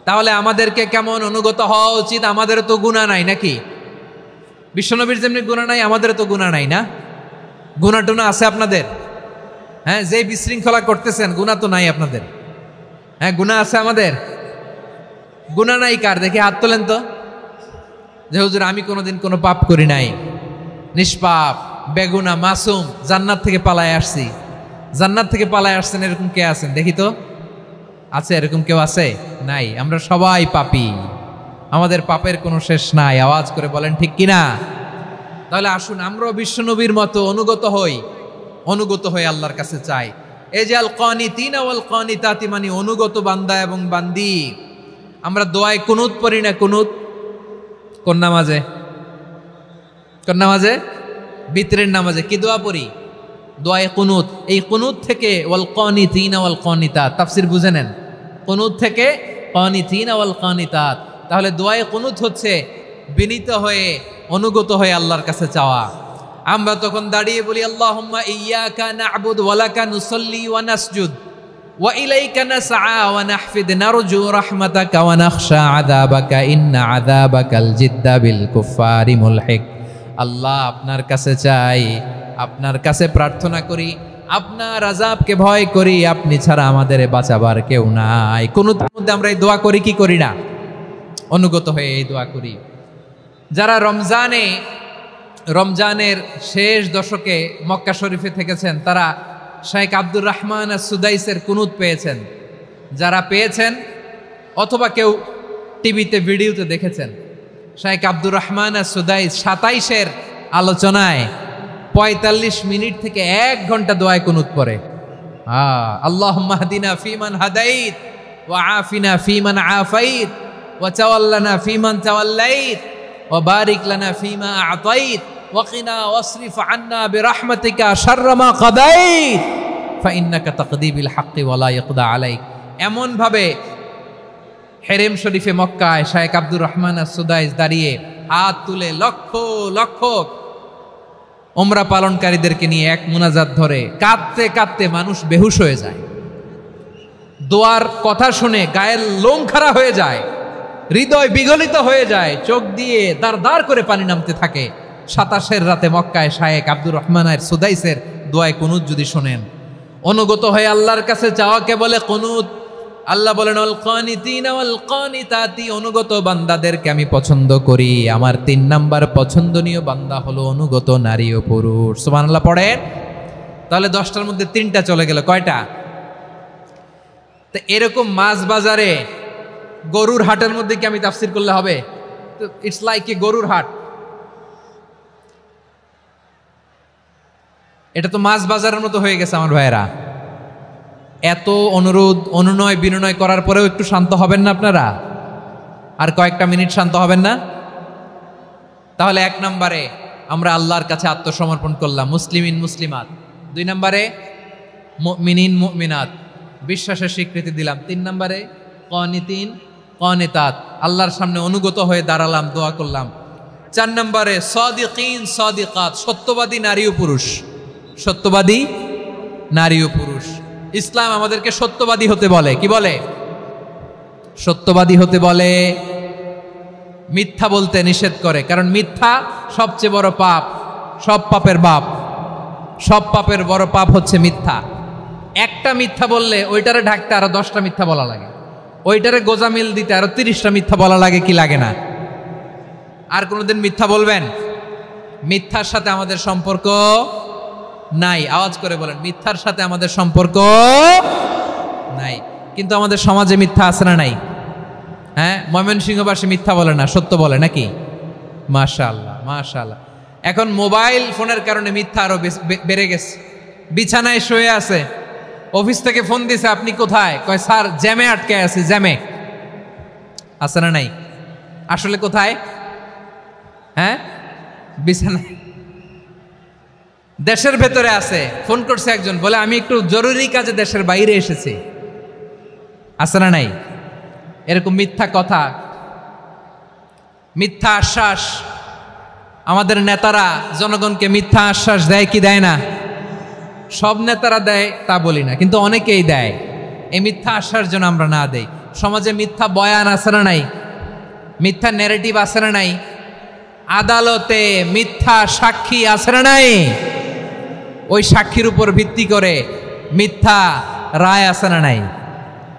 তাহলে আমাদেরকে কেমন অনুগত হওয়া উচিত? আমাদের তো গুনাহ নাই নাকি? বিশ্বনবীর যেমনি গুনাহ নাই, আমাদের তো গুনাহ নাই না? গুনাহ টুনা আছে আপনাদের? হ্যাঁ, যে বিশৃঙ্খলা করতেছেন গুনাহ তো নাই আপনাদের? হ্যাঁ, গুনাহ আছে আমাদের? গুনাহ নাই কার? দেখি হাত তোলেন তো, যে হুজুর আমি কোনোদিন কোনো পাপ করি নাই, নিষ্পাপ, বেগুনা, মাসুম, জান্নাত থেকে পালায় আসছি। জান্নাত থেকে পালায় আসছেন এরকম কে আছেন দেখি তো? আছে এরকম কেউ? আছে? নাই। আমরা সবাই পাপী, আমাদের পাপের কোনো শেষ নাই। আওয়াজ করে বলেন ঠিক কিনা? তাহলে আসুন আমরাও বিশ্বনবীর মতো অনুগত হয়ে আল্লাহর কাছে চাই। এই যে আল কানিতিনা ওয়াল কানিতাতি, মানে অনুগত বান্দা এবং বান্দি। আমরা দোয়ায় কুনুত পড়ি না? কুনুত কোন নামাজে? কোন নামাজে? বিতরের নামাজে কি দোয়া পড়ি? দোয়ায়ে কুনুত। এই কুনুত থেকে ওয়াল কানিতিনা ওয়াল কানিতাত, তাফসীর বুঝে নেন। কুনুত থেকে কানিতিনা ওয়াল কানিতাত। তাহলে দোয়ায়ে কুনুত হচ্ছে বিনীত হয়ে, অনুগত হয়ে আল্লাহর কাছে চাওয়া। আমরা তখন দাঁড়িয়ে বলি আল্লাহুম্মা ইয়্যাকা না'বুদু ওয়া লাকা নুসাল্লি ওয়া নাসজুদ ওয়া ইলাইকা নাসআ ওয়া নাহফিদ নারজু রাহমাতাকা ওয়া নাখশা আযাবাকা ইন্না আযাবাকাল জিদ্দা বিল কুফফারি মুলহিক। আল্লাহ, আপনার কাছে চাই, আপনার কাছে প্রার্থনা করি, আপনার আযাবকে ভয় করি, আপনি ছাড়া আমাদের বাঁচাবার কেউ নাই। কুনুতের মধ্যে আমরা এই দোয়া করি কি করি না? অনুগত হয়ে এই দোয়া করি। যারা রমজানের শেষ দশকে মক্কা শরীফে থেকেছেন তারা শাইখ আব্দুর রহমান আস-সুদাইসের কুনুত পেয়েছেন। যারা পেয়েছেন অথবা কেউ টিভিতে ভিডিওতে দেখেছেন, শাইখ আব্দুর রহমান আস-সুদাইস 27-এর আলোচনায় 45 মিনিট থেকে 1 ঘন্টা দোয়ায় কুনুত পড়ে। আল্লাহুম্মা হদিনা ফিমান হাদাইত ওয়া আফিনা ফিমান আফাইত ওয়া তাওয়াল্লানা ফিমান তাওয়াল্লাইত ওয়া বারিক লানা ফিমা আ'তাইত ওয়া কিনা ওয়াসরিফ আন্না বিরহমাতিকা শাররা মা কাদাইত ফাইন্নাকা তাকদি বিল হাক্কি ওয়া লা ইয়াকদা আলাইক। এমন ভাবে হেরেম শরীফে মক্কায় শাইখ আব্দুর রহমান আস-সুদাইস দাঁড়িয়ে হাত তুলে লক্ষ লক্ষ উমরা পালনকারীদেরকে নিয়ে এক মুনাজাত ধরে কাঁদতে কাঁদতে মানুষ বেহুশ হয়ে যায়। দোয়ার কথা শুনে গায়ের লোম খাড়া হয়ে যায়, হৃদয় বিগলিত হয়ে যায়, চোখ দিয়ে দাঁড় দাঁড় করে পানি নামতে থাকে। 27-এর রাতে মক্কায় শাইখ আব্দুর রহমান আস-সুদাইসের দোয়ায় কুনুত যদি শোনেন, অনুগত হয়ে আল্লাহর কাছে চাওয়াকে বলে কুনুত। আল্লাহ বলেন আল কানিতিনা ওয়াল কানিতাতি, অনুগত বান্দাদেরকে আমি পছন্দ করি। আমার 3 নাম্বার পছন্দনীয় বান্দা হলো অনুগত নারী ও পুরুষ। সুবহানাল্লাহ পড়েন। তাহলে 10টার মধ্যে 3টা চলে গেল। কয়টা? তো এরকম মাছ বাজারে গরুর হাটের মধ্যে কি আমি তাফসীর করলে হবে? ইটস লাইক এ গরুর হাট। এটা তো মাছ বাজারের মতো হয়ে গেছে আমার ভাইয়েরা। এত অনুরোধ অনুনয় বিনয় করার পরেও একটু শান্ত হবেন না আপনারা? আর কয়েকটা মিনিট শান্ত হবেন না? তাহলে 1 নম্বরে আমরা আল্লাহর কাছে আত্মসমর্পণ করলাম, মুসলিমিন মুসলিমাত। 2 নম্বরে মুমিনিন মুমিনাত, বিশ্বাসের স্বীকৃতি দিলাম। 3 নম্বরে কানিতিন কানিতাত, আল্লাহর সামনে অনুগত হয়ে দাঁড়ালাম, দোয়া করলাম। 4 নম্বরে সাদিকিন সাদিকাত, সত্যবাদী নারী ও পুরুষ। সত্যবাদী নারী ও পুরুষ। ইসলাম আমাদেরকে সত্যবাদী হতে বলে। কি বলে? সত্যবাদী হতে বলে, মিথ্যা বলতে নিষেধ করে। কারণ মিথ্যা সবচেয়ে বড় পাপ, সব পাপের বাপ। সব পাপের বড় পাপ হচ্ছে মিথ্যা। একটা মিথ্যা বললে ওইটারে ঢাকতে আরো 10টা মিথ্যা বলা লাগে, ওইটারে গোজামিল দিতে আরো 30টা মিথ্যা বলা লাগে। কি লাগে না? আর কোনোদিন মিথ্যা বলবেন? মিথ্যার সাথে আমাদের সম্পর্ক নাই। আওয়াজ করে বলেন, মিথ্যার সাথে আমাদের সম্পর্ক নাই। কিন্তু আমাদের সমাজে মিথ্যা আছে না নাই? হ্যাঁ, ময়মনসিংহবাসী মিথ্যা বলে না, সত্য বলে নাকি? মাশাআল্লাহ মাশাআল্লাহ। এখন মোবাইল ফোনের কারণে মিথ্যা আরো বেড়ে গেছে। বিছানায় শুয়ে আছে, অফিস থেকে ফোন দিছে, আপনি কোথায়? কয় স্যার জ্যামে আটকে আছি। জ্যামে আছে না নাই? আসলে কোথায়? হ্যাঁ, বিছানায়। দেশের ভেতরে আছে। ফোন করছে একজন, বলে আমি একটু জরুরি কাজে দেশের বাইরে এসেছি। আছে না নাই? এরকম মিথ্যা কথা, মিথ্যা আশ্বাস। আমাদের নেতারা জনগণকে মিথ্যা আশ্বাস দেয় কি দেয় না? সব নেতারা দেয় তা বলি না, কিন্তু অনেকেই দেয়। এই মিথ্যা আশ্বাস যেন আমরা না দেই। সমাজে মিথ্যা বয়ান আছে না নাই? মিথ্যা ন্যারেটিভ আছে না নাই? আদালতে মিথ্যা সাক্ষী আছে না নাই? ওই সাক্ষীর উপর ভিত্তি করে মিথ্যা রায় আছে না নাই?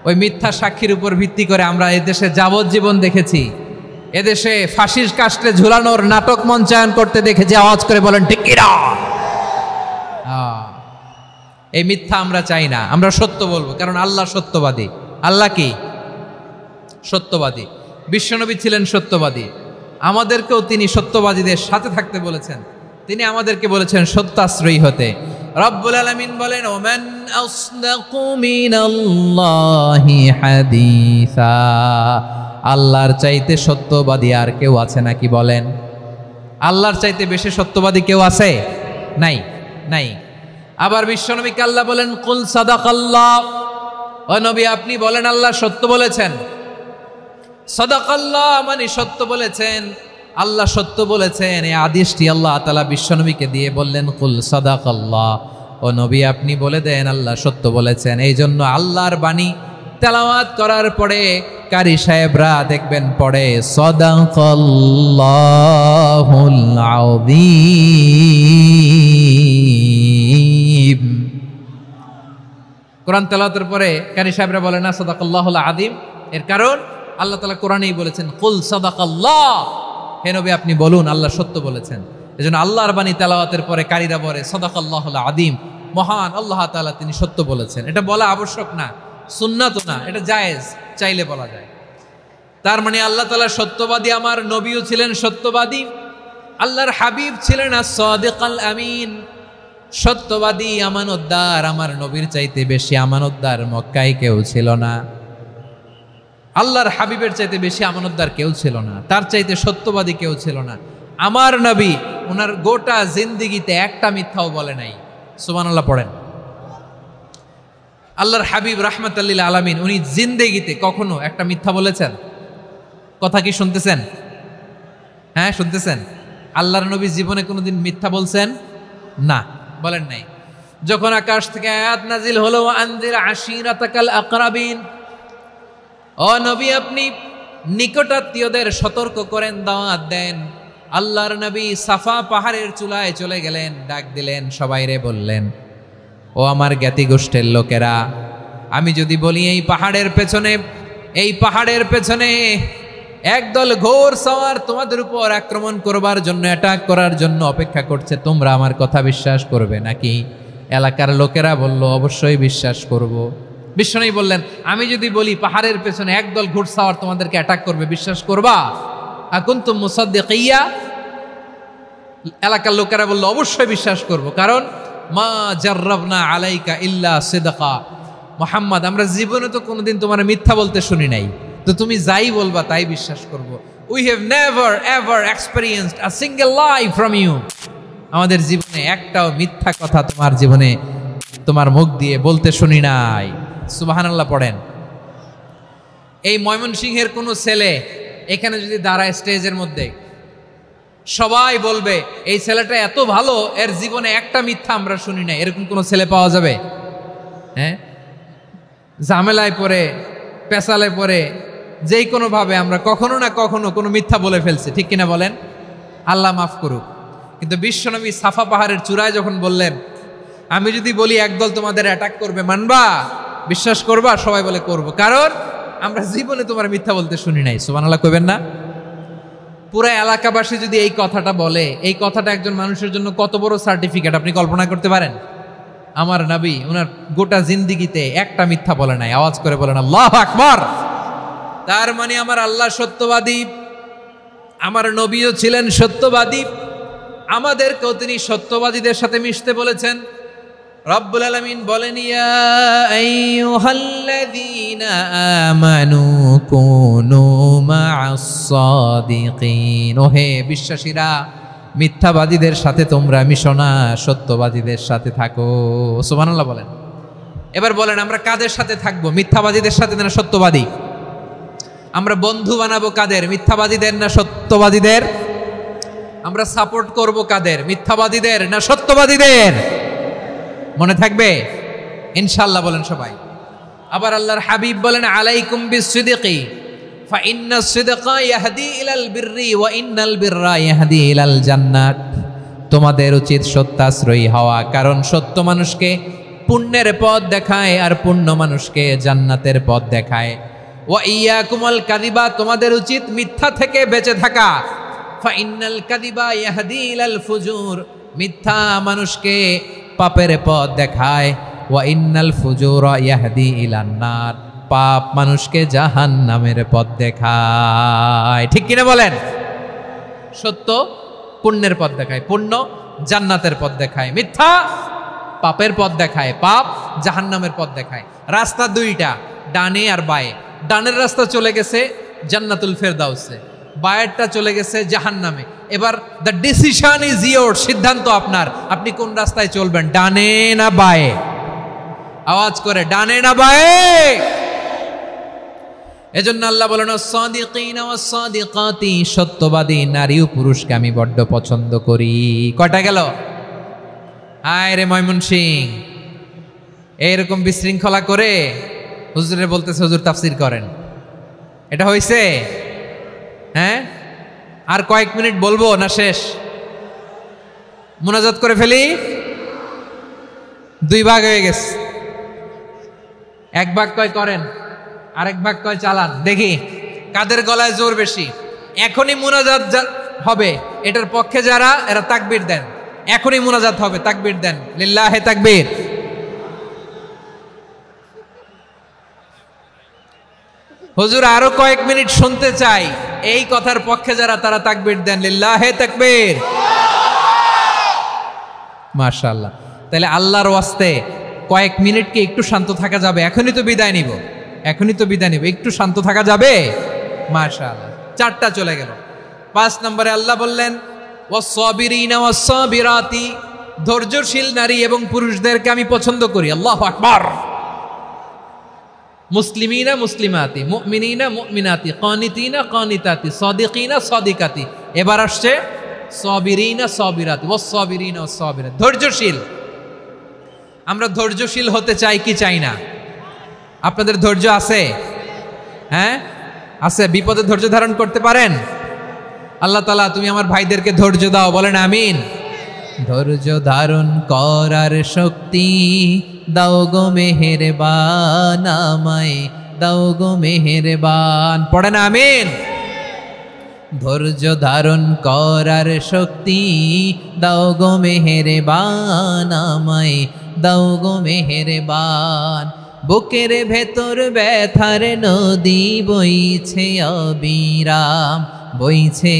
ওই মিথ্যা সাক্ষীর উপর ভিত্তি করে আমরা এদেশে যাবজ্জীবন দেখেছি, এদেশে ফাঁসির কাস্টে ঝুলানোর নাটক মঞ্চায়ন করতে দেখেছি। আওয়াজ করে বলেন ঠিক কিনা? এই মিথ্যা আমরা চাই না, আমরা সত্য বলবো, কারণ আল্লাহ সত্যবাদী। আল্লাহ কি? সত্যবাদী। বিশ্বনবী ছিলেন সত্যবাদী, আমাদেরকেও তিনি সত্যবাদীদের সাথে থাকতে বলেছেন। তিনি আমাদেরকে বলেছেন সত্যাশ্রয়ী হতে। রব্বুল আলামিন বলেন, ওমান আসদাকু মিনাল্লাহি হাদিসা, আল্লাহর চাইতে সত্যবাদী আর কেউ আছে নাকি বলেন? আল্লাহর চাইতে বেশি সত্যবাদী কেউ আছে? নাই, নাই। আবার বিশ্বনবীকে আল্লাহ বলেন, কুল সাদাকাল্লাহ, ও নবী আপনি বলেন আল্লাহ সত্য বলেছেন। সাদাকাল্লাহ মানে সত্য বলেছেন, আল্লাহ সত্য বলেছেন। এই আদেশটি আল্লাহ তাআলা বিশ্বনবীকে দিয়ে বললেন, কুল সাদাকাল্লাহ, ও নবী আপনি বলে দেন আল্লাহ সত্য বলেছেন। এই জন্য আল্লাহর বাণী তেলাওয়াত করার পরে কারি সাহেবরা দেখবেন পড়ে সাদাকাল্লাহুল আযীম। কোরআন তেলাওয়াতের পরে কারি সাহেবরা বলে না সাদাকাল্লাহুল আযীম, এর কারণ আল্লাহ তাআলা কোরআনেই বলেছেন কুল সাদাকাল্লাহ, হে নবী আপনি বলুন আল্লাহ সত্য বলেছেন। এজন্য আল্লাহর বাণী তেলাওয়াতের পরে কারীরা বলে সাদাকাল্লাহুল আযীম, মহান আল্লাহ তাআলা তিনি সত্য বলেছেন। এটা বলা আবশ্যক না, সুন্নাত না, এটা জায়েজ, চাইলে বলা যায়। তার মানে আল্লাহ তাআলা সত্যবাদী, আমার নবীও ছিলেন সত্যবাদী, আল্লাহর হাবিব ছিলেন as-সাদিকাল আমিন, সত্যবাদী আমানতদার। আমার নবীর চাইতে বেশি আমানতদার মক্কায় কেউ ছিল না, আল্লাহর হাবিবের চাইতে বেশি আমানতদার কেউ ছিল না, তার চাইতে সত্যবাদী কেউ ছিল না। আমার নবী ওনার গোটা জিন্দেগিতে একটা মিথ্যাও বলে নাই। সুবহানাল্লাহ পড়েন। আল্লাহর হাবিব রাহমাতাল লিল আলামিন উনি জিন্দেগিতে কখনো একটা মিথ্যা বলেছেন? কথা কি শুনতেছেন? হ্যাঁ শুনতেছেন? আল্লাহর নবী জীবনে কোনোদিন মিথ্যা বলছেন? না, বলেন নাই। যখন আকাশ থেকে আয়াত নাজিল হলো আনজির আশিরাতাকাল আকরাবিন, ও নবী আপনি নিকটাত্মীয়দের সতর্ক করেন, দাওয়াত দেন। আল্লাহর নবী সাফা পাহাড়ের চূড়ায় চলে গেলেন, ডাক দিলেন, সবাইরে বললেন, ও আমার জ্ঞাতি গোষ্ঠীর লোকেরা, আমি যদি বলি এই পাহাড়ের পেছনে একদল ঘোর সওয়ার তোমাদের উপর আক্রমণ করবার জন্য, অ্যাটাক করার জন্য অপেক্ষা করছে, তোমরা আমার কথা বিশ্বাস করবে নাকি? এলাকার লোকেরা বলল অবশ্যই বিশ্বাস করব। বিশ্বনবী বললেন, আমি যদি বলি পাহাড়ের পেছনে একদল ঘোড়সাওয়ার তোমাদেরকে অ্যাটাক করবে, বিশ্বাস করবা? আকুনতুম মুসাদ্দিকিয়া? এলাকার লোকেরা বলল অবশ্যই বিশ্বাস করব, কারণ মা জাররাবনা আলাইকা ইল্লা সিদকা, মুহাম্মদ আমরা জীবনে তো কোনোদিন তোমার মিথ্যা বলতে শুনি নাই, তো তুমি যাই বলবা তাই বিশ্বাস করব। We have never ever experienced a single lie from you, আমাদের জীবনে একটাও মিথ্যা কথা তোমার জীবনে তোমার মুখ দিয়ে বলতে শুনি নাই। সুবহানাল্লাহ পড়েন। এই ময়মনসিংহের কোনো ছেলে এখানে যদি দাঁড়ায় স্টেজের মধ্যে, সবাই বলবে এই ছেলেটা এত ভালো, এর জীবনে একটা মিথ্যা আমরা শুনি নাই। এরকম কোনো ছেলে পাওয়া যাবে? হ্যাঁ, ঝামেলায় পড়ে, পেশালে পড়ে, যেই কোনো ভাবে আমরা কখনো না কখনো কোনো মিথ্যা বলে ফেলছি, ঠিক কিনা বলেন? আল্লাহ মাফ করুক। কিন্তু বিশ্বনবী সাফা পাহাড়ের চূড়ায় যখন বললেন, আমি যদি বলি একদল তোমাদের অ্যাটাক করবে, মানবা? বিশ্বাস করবা? সবাই বলে করব, কারণ আমরা জীবনে তোমার মিথ্যা বলতে শুনি নাই। সুবহানাল্লাহ কইবেন না? পুরা এলাকাবাসী যদি এই কথাটা বলে, এই কথাটা একজন মানুষের জন্য কত বড় সার্টিফিকেট আপনি কল্পনা করতে পারেন? আমার নবী ওনার গোটা জিন্দেগিতে একটা মিথ্যা বলে নাই। আওয়াজ করে বলেন আল্লাহু আকবার। তার মানে আমার আল্লাহ সত্যবাদী, আমার নবীও ছিলেন সত্যবাদী, আমাদেরকেও তিনি সত্যবাদীদের সাথে মিশতে বলেছেন। রব্বুল আলামিন বলেন, ইয়া আইয়ুহাল্লাযীনা আমানু কুনু মা'আস সাদিকিন, ওহে বিশ্বাসীরা মিথ্যাবাদীদের সাথে তোমরা মিশো না, সত্যবাদীদের সাথে থাকো। সুবহানাল্লাহ বলেন। এবার বলেন আমরা কাদের সাথে থাকবো? মিথ্যাবাদীদের সাথে না সত্যবাদী? আমরা বন্ধু বানাবো কাদের? মিথ্যাবাদীদের না সত্যবাদীদের? আমরা সাপোর্ট করব কাদের? মিথ্যাবাদীদের না সত্যবাদীদের? মনে থাকবে ইনশাআল্লাহ বলেন সবাই। আবার আল্লাহর হাবিব বলেন, আলাইকুম বিসসিদিকি ফাইন্নাস সিদকা ইয়াহদি ইলাল বিররি ওয়া ইন্নাল বিররা ইয়াহদি ইলাল জান্নাত। তোমাদের উচিত সত্যাশ্রয়ী হওয়া, কারণ সত্য মানুষকে পুণ্যের পথ দেখায় আর পুণ্য মানুষকে জান্নাতের পথ দেখায়। ওয়া ইয়াকুমুল কাযিবা, তোমাদের উচিত মিথ্যা থেকে বেঁচে থাকা। ফাইন্নাল কাযিবা ইয়াহদি ইলাল ফুজুর, মিথ্যা মানুষকে পাপের পথ দেখায়। ওয়া ইন্নাল ফুজুরা ইয়াহদি ইলান নার, পাপ মানুষকে জাহান্নামের পথ দেখায়। ঠিক কিনা বলেন? সত্য পুণ্যের পথ দেখায়, পুণ্য জান্নাতের পথ দেখায়, মিথ্যা পাপের পথ দেখায়, পাপ জাহান্নামের পথ দেখায়। রাস্তা দুইটা, ডানে আর বায়ে। ডানের রাস্তা চলে গেছে জান্নাতুল ফেরদাউসে, বায়েরটা চলে গেছে জাহান্নামে। এবার দ্য ডিসিশন ইজ ইয়োর, সিদ্ধান্ত আপনার, আপনি কোন রাস্তায় চলবেন, ডানে না বায়ে? আওয়াজ করে, ডানে না বায়ে? এজন্য আল্লাহ বলেন সাদিকিনা ওয়াস সাদিকাতি, সত্যবাদী নারী ও পুরুষকে আমি বড্ড পছন্দ করি। কয়টা গেল? হায় রে ময়মনসিং, এইরকম বিশৃঙ্খলা করে হুজুরে বলতেছে হুজুর তাফসির করেন, এটা হইছে? হ্যাঁ, আর কয়েক মিনিট বলবো না শেষ? মুনাজাত করে ফেলি। দুই ভাগ হয়ে গেছে, এক ভাগ কয় করেন, আরেক ভাগ কয় চালান। দেখি কাদের গলায় জোর বেশি। এখনই মুনাজাত হবে, এটার পক্ষে যারা, এরা তাকবীর দেন। এখনই মুনাজাত হবে, তাকবীর দেন, লিল্লাহে তাকবীর। হুজুর আরো কয়েক মিনিট শুনতে চাই, এই কথার পক্ষে যারা, তারা তাকবীর দেন, লিল্লাহে তাকবীর। মাশাআল্লাহ। তাহলে আল্লাহর ওয়াস্তে কয়েক মিনিট কি একটু শান্ত থাকা যাবে? এখনই তো বিদায় নিব, এখনই তো বিদায় নিব, একটু শান্ত থাকা যাবে? মাশাআল্লাহ। 4টা চলে গেল। 5 নম্বরে আল্লাহ বললেন ওয়াস-সাবিরিনা ওয়াস-সাবিরাতি, ধৈর্যশীল নারী এবং পুরুষদেরকে আমি পছন্দ করি। আল্লাহু আকবার। মুসলিমিনা মুসলিমাতি, মুমিনিনা মুমিনাতি, কানিতিনা কানিতাতি, সাদিকিনা সাদিকাতি। এবার আসছে সাবিরিনা সাবিরাতি, ওয়াস-সাবিরিনা ওয়াস-সাবিরাতি, ধৈর্যশীল। আমরা ধৈর্যশীল হতে চাই কি চাই না? আপনাদের ধৈর্য আছে? হ্যাঁ আছে। বিপদে ধৈর্য ধারণ করতে পারেন? আল্লাহ তাআলা তুমি আমার ভাইদেরকে ধৈর্য দাও, বলেন আমিন। ধৈর্য ধারণ করার শক্তি দাও গো মেহেরবান, আমায় দাও গো মেহেরবান, পড়েন আমিন। ধৈর্য ধারণ করার শক্তি দাও গো মেহেরবান, আমায় দাও গো মেহেরবান। বুকের ভেতর ব্যথার নদী বইছে অবিরাম, বইছে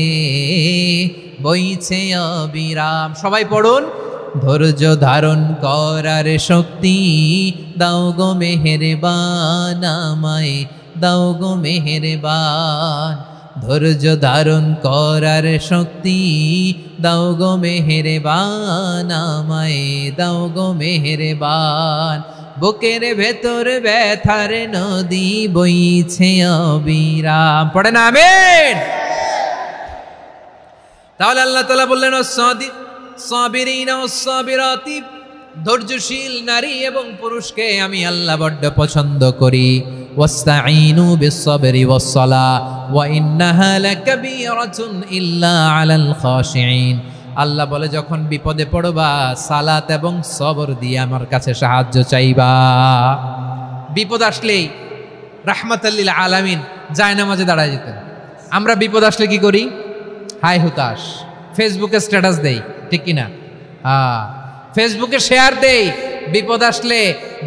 বইছে অবিরাম। সবাই পড়ুন, ধৈর্য ধারণ করার শক্তি দাও গো মেহেরবান, আমায় দাও গো মেহেরবান। ধৈর্য ধারণ করার শক্তি দাও গো মেহেরবান, আমায় দাও গো মেহেরবান। বুকের ভেতর ব্যথার নদী বইছে অবিরাম, পড়েন আমিন। তাহলে আল্লাহ তাআলা বললেন সাবিরিনা ওয়াস-সাবিরাতি, ধৈর্যশীল নারী এবং পুরুষকে আমি আল্লাহ বড্ড পছন্দ করি। ওয়াস্তাঈনু বিস-সাবরি ওয়াস-সালাহ ওয়া ইন্নাহা লাকাবীরাতুন ইল্লা আলাল খাশিঈন। আল্লাহ বলে যখন বিপদে পড়বা সালাত এবং সবর দিয়ে আমার কাছে সাহায্য চাইবা। বিপদ আসলেই রাহমাতাল লিল আলামিন জায়নামাজে দাঁড়ায় যেতেন। আমরা বিপদ আসলে কি করি? হাই হুতাশ, ফেসবুকে স্ট্যাটাস দেই, ঠিক কিনা? ফেসবুকে শেয়ার দেই। বিপদ আসলে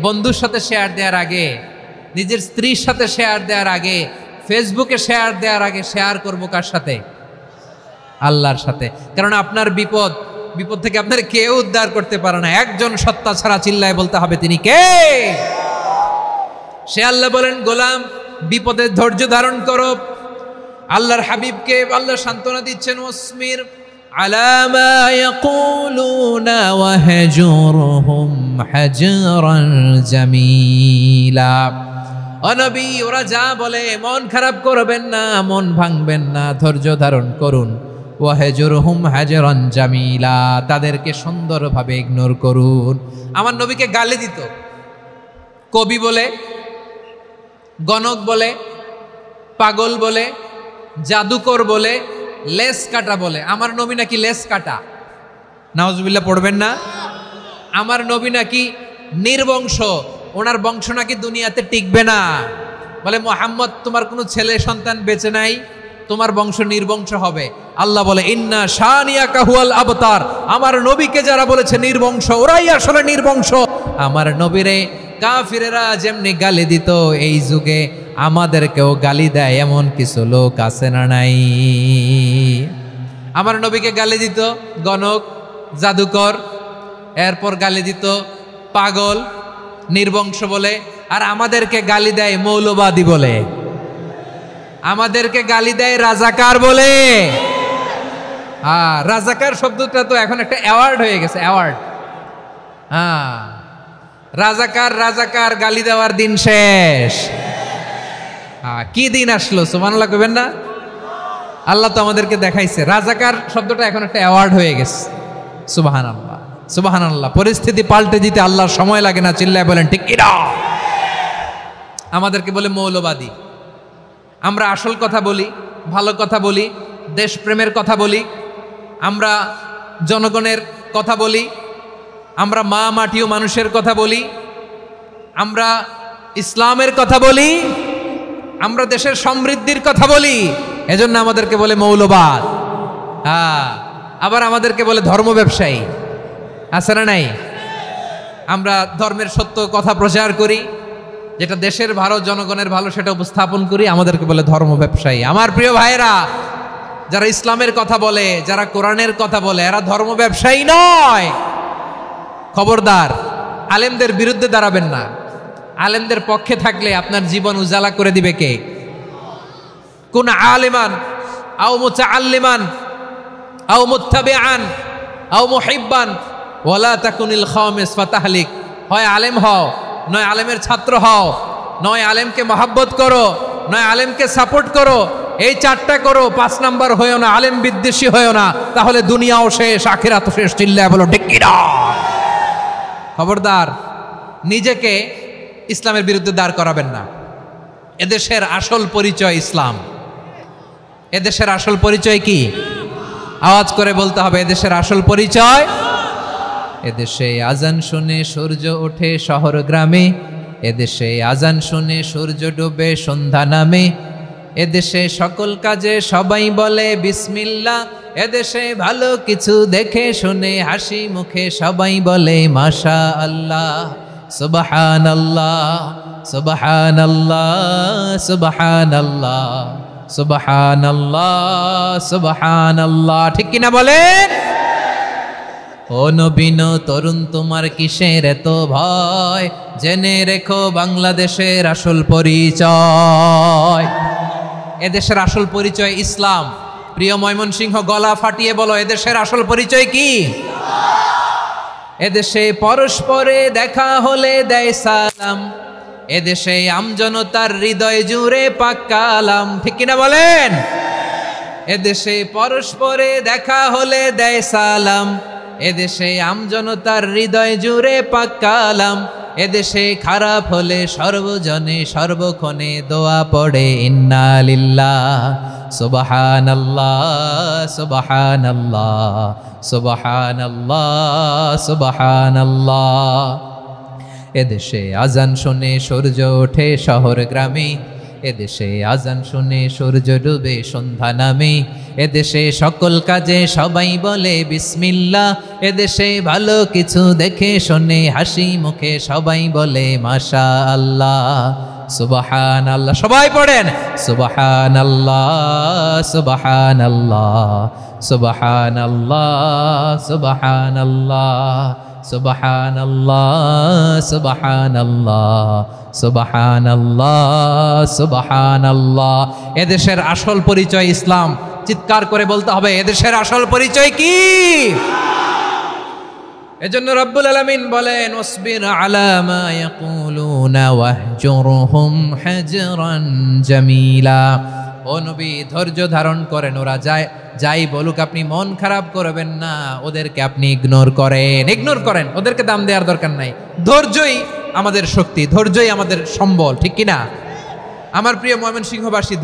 বন্ধুর সাথে শেয়ার দেওয়ার আগে, নিজের স্ত্রীর সাথে শেয়ার দেওয়ার আগে, ফেসবুকে শেয়ার দেওয়ার আগে শেয়ার করবো কার সাথে? আল্লাহর সাথে। কারণ আপনার বিপদ থেকে আপনার কেউ উদ্ধার করতে পারে না, একজন সত্তা ছাড়া। চিল্লায় বলতে হবে তিনি কে? সে আল্লাহ বলেন গোলাম বিপদের ধৈর্য ধারণ করো। আল্লাহর হাবিবকে আল্লাহ সান্ত্বনা দিচ্ছেন, ওয়াসমির আলা মা ইয়াকুলুনা ওয়াহজুরহুম হাজরান জামিলা। ও নবী, ওরা যা বলে মন খারাপ করবেন না, মন ভাঙবেন না, ধৈর্য ধারণ করুন। ওয়াহজুরহুম হাজরান জামিলা, তাদেরকে সুন্দরভাবে ইগনোর করুন। আমার নবীকে গালি দিত কবি বলে, গণক বলে, পাগল বলে, জাদুকর বলে, লেস কাটা বলে। আমার নবী নাকি লেস কাটা, নাউজুবিল্লাহ পড়বেন না। আমার নবী নাকি নির্বংশ, ওনার বংশ নাকি দুনিয়াতে টিকবে না। বলে মুহাম্মদ তোমার কোনো ছেলে সন্তান বেঁচে নাই, তোমার বংশ নির্বংশ হবে। আল্লাহ বলে ইন্না শানিয়াকা হুয়াল আবতার, আমার নবীকে যারা বলেছে নির্বংশ ওরাই আসলে নির্বংশ। আমার নবীরে কাফিরেরা যেমনি গালি দিত, এই যুগে আমাদেরকেও গালি দেয় এমন কিছু লোক আছে না নাই? আমার নবীকে গালি দিত গণক, জাদুকর, এরপর গালি দিত পাগল, নির্বংশ বলে। আর আমাদেরকে গালি দেয় মৌলবাদী বলে, আমাদেরকে গালি দেয় রাজাকার বলে। রাজাকার শব্দটা তো এখন একটা অ্যাওয়ার্ড হয়ে গেছে, অ্যাওয়ার্ড। রাজাকার রাজাকার গালি দেওয়ার দিন শেষ। কি দিন আসলো সুবহানাল্লাহ কইবেন না? আল্লাহ তো আমাদেরকে দেখাইছে রাজাকার শব্দটা এখন একটা অ্যাওয়ার্ড হয়ে গেছে। সুবহানাল্লাহ সুবহানাল্লাহ। পরিস্থিতি পাল্টে দিতে আল্লাহর সময় লাগে না, চিল্লায় বলেন ঠিক কিনা? আমাদেরকে বলে মৌলবাদী। আমরা আসল কথা বলি, ভালো কথা বলি, দেশপ্রেমের কথা বলি, আমরা জনগণের কথা বলি, আমরা মা মাটি ও মানুষের কথা বলি, আমরা ইসলামের কথা বলি, আমরা দেশের সমৃদ্ধির কথা বলি। এজন্য আমাদেরকে বলে মৌলবাদ। আবার আমাদেরকে বলে ধর্ম ব্যবসায়ী, আছে না নাই? আমরা ধর্মের সত্য কথা প্রচার করি, যেটা দেশের ভালো জনগণের ভালো সেটা উপস্থাপন করি, আমাদেরকে বলে ধর্ম ব্যবসায়ী। আমার প্রিয় ভাইরা, যারা ইসলামের কথা বলে, যারা কোরআনের কথা বলে, এরা ধর্ম ব্যবসায়ী নয়। খবরদার, আলেমদের বিরুদ্ধে দাঁড়াবেন না। আলেমদের পক্ষে থাকলে আপনার জীবন উজালা করে দিবে কে? কুন আলিমান আও মুতাআল্লিমান আও মুত্তাবিআন আও মুহিব্বান ওয়ালা তাকুনিল খামিস ফাতাহলিক। হয় আলেম হও, নয় আলেমের ছাত্র হও, নয় আলেমকে মহাব্বত করো, নয় আলেমকে সাপোর্ট করো। এই চারটা করো, 5 নাম্বার হয়েও না, আলেম বিদ্বেষী হয়েও না, তাহলে দুনিয়াও শেষ, আখিরাতও শেষ। চিল্লায় বলো ঠিক কিনা? খবরদার, নিজেকে ইসলামের বিরুদ্ধে দাঁড় করাবেন না। এদেশের আসল পরিচয় ইসলাম। এদেশের আসল পরিচয় কি? আওয়াজ করে বলতে হবে, এদেশের আসল পরিচয়। এদেশে আজান শুনে সূর্য ওঠে শহর গ্রামে, এদেশে আজান শুনে সূর্য ডুবে সন্ধ্যা নামে, এদেশে সকল কাজে সবাই বলে বিসমিল্লাহ, এদেশে ভালো কিছু দেখে শুনে হাসি মুখে সবাই বলে মাশা আল্লাহ। সুবহানাল্লাহ সুবহানাল্লাহ সুবহানাল্লাহ সুবহানাল্লাহ সুবহানাল্লাহ। ঠিক কিনা বলেন? ও নবীন তরুণ, তোমার কিসের এত ভয়? জেনে রেখো বাংলাদেশের আসল পরিচয়। এদেশের আসল পরিচয় ইসলাম। প্রিয় ময়মনসিংহ, গলা ফাটিয়ে বলো, এদেশের আসল পরিচয় কি? এদেশে পরস্পরে দেখা হলে দেয় সালাম, এদেশে আমজনতার হৃদয় জুড়ে পাক কালাম। ঠিক কিনা বলেন? এদেশে পরস্পরে দেখা হলে দেয় সালাম, এদেশে আমজনতার হৃদয় জুড়ে পাক কালাম, এদেশে খারাপ হলে সর্বজনে সর্বক্ষণে দোয়া পড়ে ইন্না লিল্লাহ সুবহানাল্লাহ সুবহানাল্লাহ সুবহানাল্লাহ সুবহানাল্লাহ। এদেশে আজান শুনে সূর্য ওঠে শহর গ্রামে, এদেশে আজান শুনে সূর্য ডুবে সন্ধ্যা নামে, এদেশে সকল কাজে সবাই বলে বিসমিল্লাহ, এদেশে ভালো কিছু দেখে শুনে হাসি মুখে সবাই বলে মাশা আল্লাহ। সুবহানাল্লাহ, সবাই পড়েন সুবহানাল্লাহ সুবহানাল্লাহ সুবহানাল্লাহ সুবহানাল্লাহ সুবহানাল্লাহ সুবহানাল্লাহ সুবহানাল্লাহ সুবহানাল্লাহ। এদেশের আসল পরিচয় ইসলাম। চিৎকার করে বলতে হবে, এদেশের আসল পরিচয় কি? এজন্য রব্বুল আলামিন বলেন ওয়াসবির আলা মা ইয়াকুলুনা ওয়াহজুরহুম হাজরান জামিলা। ও নবী, ধৈর্য ধারণ করেন, ওরা যাই বলুক আপনি মন খারাপ করবেন না, ওদেরকে আপনি ইগনোর করেন, ওদেরকে দাম দেওয়ার দরকার নাই। ধৈর্যই আমাদের শক্তি, ধৈর্যই আমাদের সম্বল। ঠিক কিনা? আমার প্রিয় ময়মনসিংহবাসী,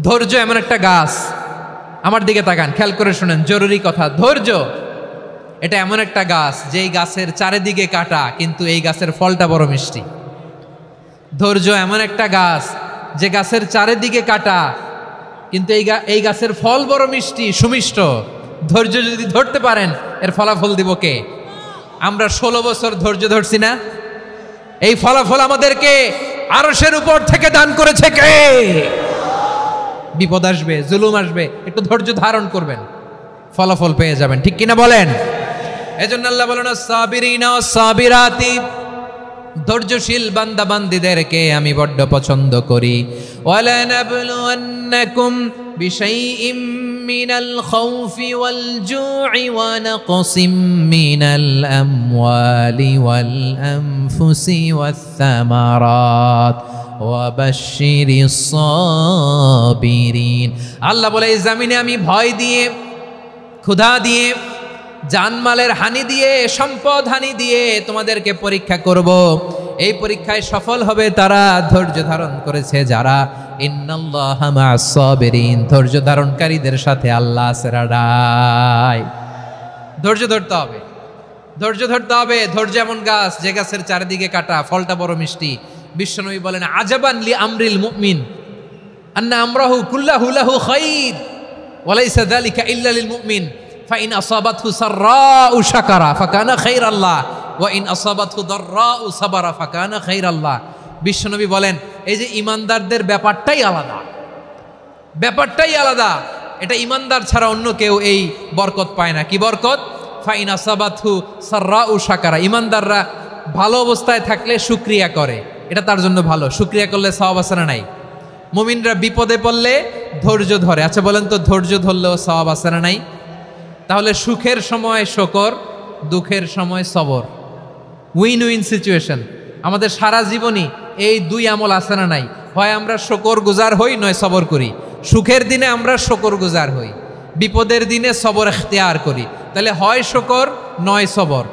ধৈর্য এমন একটা গাছ। আমার দিকে তাকান, খেয়াল করে শুনেন, জরুরি কথা। ধৈর্য এটা এমন একটা গাছ যেই গাছের চারিদিকে কাটা, কিন্তু এই গাছের ফলটা বড় মিষ্টি। ধৈর্য এমন একটা গাছ যে গাছের চারিদিকে কাটা, কিন্তু এই গাছের ফল বড় মিষ্টি, সুমিষ্ট। ধৈর্য যদি ধরতে পারেন, এর ফলাফল দিব কে? আমরা 16 বছর ধৈর্য ধরছি না? এই ফলাফল আমাদেরকে আরশের উপর থেকে দান করেছে কে? বিপদ আসবে, জুলুম আসবে, একটু ধৈর্য ধারণ করবেন, ফলাফল পেয়ে যাবেন। ঠিক কিনা বলেন? এজন্য আল্লাহ বলেন, সাবিরিনা ওয়াস সাবিরাতি, ধৈর্যশীল বান্দা বান্দীদেরকে আমি বড্ড পছন্দ করি। ওয়ালা নাবলুওয়ান্নাকুম বিশাইইম মিনাল খাউফি ওয়াল জু'i ওয়া নাকসিম মিনাল আমওয়ালি ওয়াল আনফুসি ওয়াস সামারাত ওয়া বাশশিরিস সাবিরিন। আল্লাহ বলে, এই জমিনে আমি ভয় দিয়ে, ক্ষুধা দিয়ে, জানমালের হানি দিয়ে, সম্পদ হানি দিয়ে তোমাদেরকে পরীক্ষা করব। এই পরীক্ষায় সফল হবে তারা ধৈর্য ধারণ করেছে যারা। ইন্নাল্লাহা মা'আস সাবিরিন, ধৈর্য ধারণকারীদের সাথে আল্লাহ আছে রাডাই। ধৈর্য ধরতে হবে, ধৈর্য ধরতে হবে। ধৈর্য এমন গাছ যে গাছের চারিদিকে কাটা, ফলটা বড় মিষ্টি। বিশ্বনবী বলেন, আজাবান লি আমরিল মুমিন আন্না আমরাহু কুল্লাহু লাহু খাইর ওয়া লাইসা যালিকা ইল্লা লিল মুমিন ফাইন আসাবাতহু সাররাউ শাকারা ফাকানা খাইরাল্লাহ ওয়া ইন আসাবাতহু দাররাউ সাবারা ফাকানা খাইরাল্লাহ। বিশ্বনবী বলেন, এই যে ইমানদারদের ব্যাপারটাই আলাদা, ব্যাপারটাই আলাদা। এটা ইমানদার ছাড়া অন্য কেউ এই বরকত পায় না। কি বরকত? ফাইন আসাবাতহু সাররাউ শাকারা। ইমানদাররা ভালো অবস্থায় থাকলে শুকরিয়া করে, এটা তার জন্য ভালো। শুকরিয়া করলে সওয়াব আছে না নাই? মুমিনরা বিপদে পড়লে ধৈর্য ধরে। আচ্ছা বলেন তো, ধৈর্য ধরলেও সওয়াব আছে না নাই? তাহলে সুখের সময় শুকর, দুঃখের সময় সবর, উইন উইন সিচুয়েশন। আমাদের সারা জীবনই এই দুই আমল আছে না নাই? হয় আমরা শুকর গুজার হই, নয় সবর করি। সুখের দিনে আমরা শুকর গুজার হই, বিপদের দিনে সবর ইখতিয়ার করি। তাহলে হয় শুকর নয় সবর।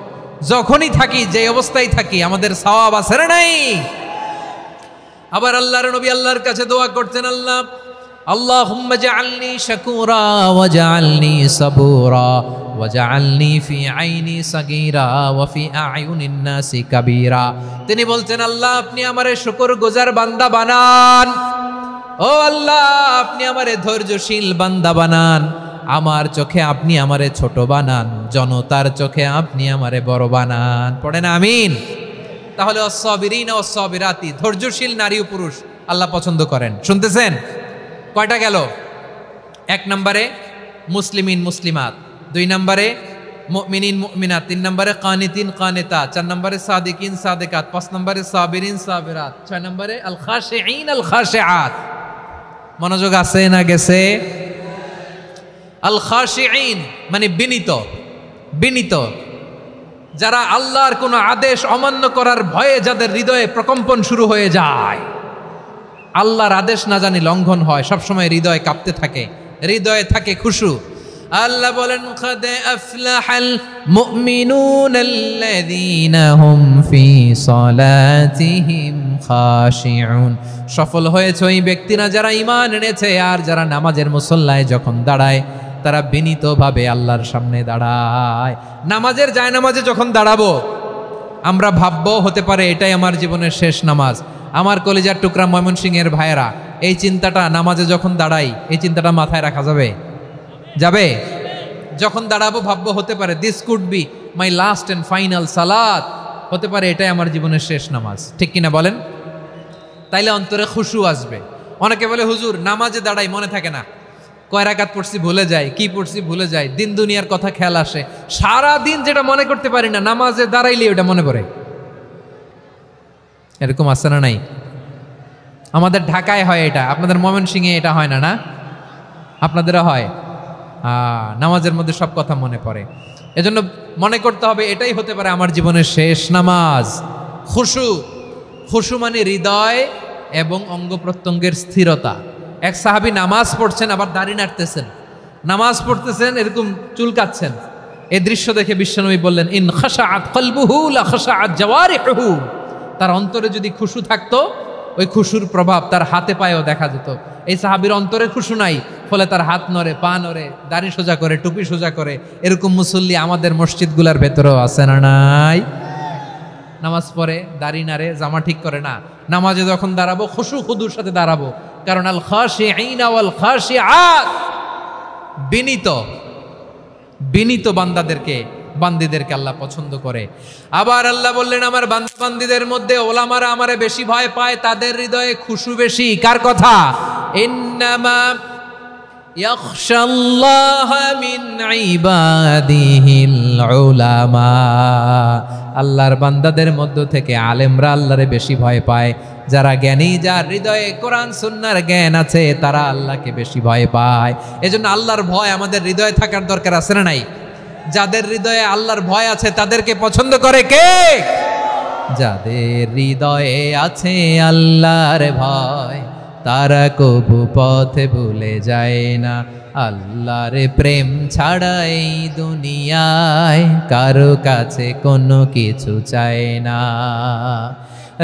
যখনই থাকি, যে অবস্থায় থাকি, আমাদের সওয়াব আছে না নাই? আবার আল্লাহর নবী আল্লাহর কাছে দোয়া করতেন, আল্লাহ আল্লাহুম্মা জাআলনি শাকুরা ওয়া জাআলনি সাবুরা ওয়া জাআলনি ফি আইনি সাগীরা ওয়া ফি আ'য়ুনিন নাসি কাবীরা। তিনি বলতেন, আল্লাহ আপনি আমারে শুকরগুজার বান্দা বানান। ও আল্লাহ, আপনি আমারে ধৈর্যশীল বান্দা বানান। আমার চোখে আপনি আমারে ছোট বানান, জনতার চোখে আপনি আমারে বড় বানান। পড়েন আমিন। তাহলে আস-সাবিরিনা ওয়াস-সাবিরাতি, ধৈর্যশীল নারী ও পুরুষ আল্লাহ পছন্দ করেন। শুনতেছেন? কয়টা গেল? 1 নম্বরে মুসলিমিন মুসলিমাত, 2 নম্বরে মুমিনিন মুমিনাত, 3 নম্বরে কানিতিন কানিতাত, 4 নম্বরে সাদিকিন সাদিকাত, 5 নম্বরে সাবিরিন সাবিরাত, 6 নম্বরে আল খাশিঈন আল খাশিআত। মনোযোগ আছে না গেছে? আল খাশিঈন মানে বিনীত, বিনীত, যারা আল্লাহর কোনো আদেশ অমান্য করার ভয়ে যাদের হৃদয়ে প্রকম্পন শুরু হয়ে যায়, আল্লাহর আদেশ না জানি লঙ্ঘন হয়, সবসময় হৃদয় কাঁপতে থাকে, হৃদয়ে থাকে খুশু। আল্লাহ বলেন, قد أفلح المؤمنون الذين هم في صلاتهم خاشعون। সফল হয়েছে ওই ব্যক্তিরা যারা ঈমান এনেছে আর যারা নামাজের মুসল্লায় যখন দাঁড়ায় তারা বিনীতভাবে আল্লাহর সামনে দাঁড়ায়। নামাজের জায়নামাজে যখন দাঁড়াবো আমরা ভাববো হতে পারে এটাই আমার জীবনের শেষ নামাজ। আমার কলিজার টুকরা ময়মনসিংহের ভাইয়েরা, এই চিন্তাটা নামাজে যখন দাঁড়াই, এই চিন্তাটা মাথায় রাখা যাবে? যাবে? যখন দাঁড়াবো ভাববো হতে পারে this could be my last and final সালাত, হতে পারে এটাই আমার জীবনের শেষ নামাজ। ঠিক কিনা বলেন? তাইলে অন্তরে খুশু আসবে। অনেকে বলে, হুজুর নামাজে দাঁড়াই মনে থাকে না, কয় রাকাত পড়ছি ভুলে যাই, কি পড়ছি ভুলে যাই, দিন দুনিয়ার কথা খেয়াল আসে, সারা দিন যেটা মনে করতে পারি না নামাজে দাঁড়াইলে ওটা মনে পড়ে। এরকম আছে না নাই? আমাদের ঢাকায় হয় এটা, আপনাদের ময়মনসিংহে এটা হয় না? না, আপনাদেরও হয়। নামাজের মধ্যে সব কথা মনে পড়ে। এজন্য মনে করতে হবে এটাই হতে পারে আমার জীবনের শেষ নামাজ। খুশু, খুশু মানে হৃদয় এবং অঙ্গ প্রত্যঙ্গের স্থিরতা। এক সাহাবী নামাজ পড়ছেন আবার দাড়ি নাড়তেছেন, নামাজ পড়তেছেন এরকম চুলকাচ্ছেন। এই দৃশ্য দেখে বিশ্বনবী বললেন, ইন খাশাআত কলবুহু লা খাশাআত জাওয়ারিহুহু। তার অন্তরে যদি খুশু থাকতো ওই খুশুর প্রভাব তার হাতে পায়েও দেখা যেত। এই সাহাবীর অন্তরে খুশু নাই, ফলে তার হাত নড়ে, পা নড়ে, দাড়ি সোজা করে, টুপি সোজা করে। এরকম মুসল্লি আমাদের মসজিদগুলোর ভেতরেও আছে না নাই? নামাজ পড়ে, দাড়ি নাড়ে, জামা ঠিক করে না, নামাজে যখন দাঁড়াবো খুশু খুদুর সাথে দাঁড়াবো, কারণ আল খাশিঈনা ওয়াল খাশিআত, বিনীত বান্দিদেরকে আল্লাহ পছন্দ করে। আবার আল্লাহ বললেন, আমার বান্দিদের মধ্যে ওলামারা আমারে বেশি ভয় পায়, তাদের হৃদয়ে খুশু বেশি। কার কথা? ইন্নামা ইয়াখশাল্লাহ মিন ইবাদিহিল উলামা, আল্লাহর বান্দাদের মধ্য থেকে আলেমরা আল্লাহরে বেশি ভয় পায়। যারা জ্ঞানী, যার হৃদয়ে কোরআন সুন্নাহর জ্ঞান আছে, তারা আল্লাহকে বেশি ভয় পায়। এজন্য আল্লাহর ভয় আমাদের হৃদয়ে থাকার দরকার আছে না নাই? যাদের হৃদয়ে আল্লাহর ভয় আছে তাদেরকে পছন্দ করে কে? যাদের হৃদয়ে আছে আল্লাহর ভয়, তারা কবু পথে ভুলে যায় না। আল্লাহর প্রেম ছাড়া এই দুনিয়ায় কারো কাছে কোনো কিছু চায় না।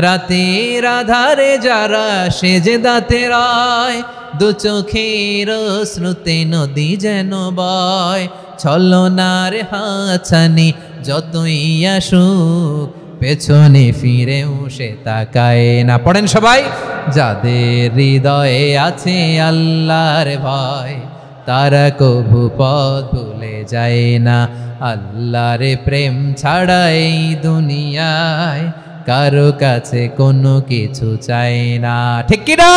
রাতের আধারে যারা সেজদাতে রয়, দু চোখের শ্রুতে নদী যেন বয়। ছলনার হাতছানি যতই আসুক, পেছনে ফিরেও সে তাকায় না। পড়েন সবাই। যাদের হৃদয়ে আছে আল্লাহর ভয়, তারা কবু পথ ভুলে যায় না। আল্লাহর প্রেম ছাড়া এই দুনিয়ায় কারো কাছে কোনো কিছু চাই না। ঠিক কি না?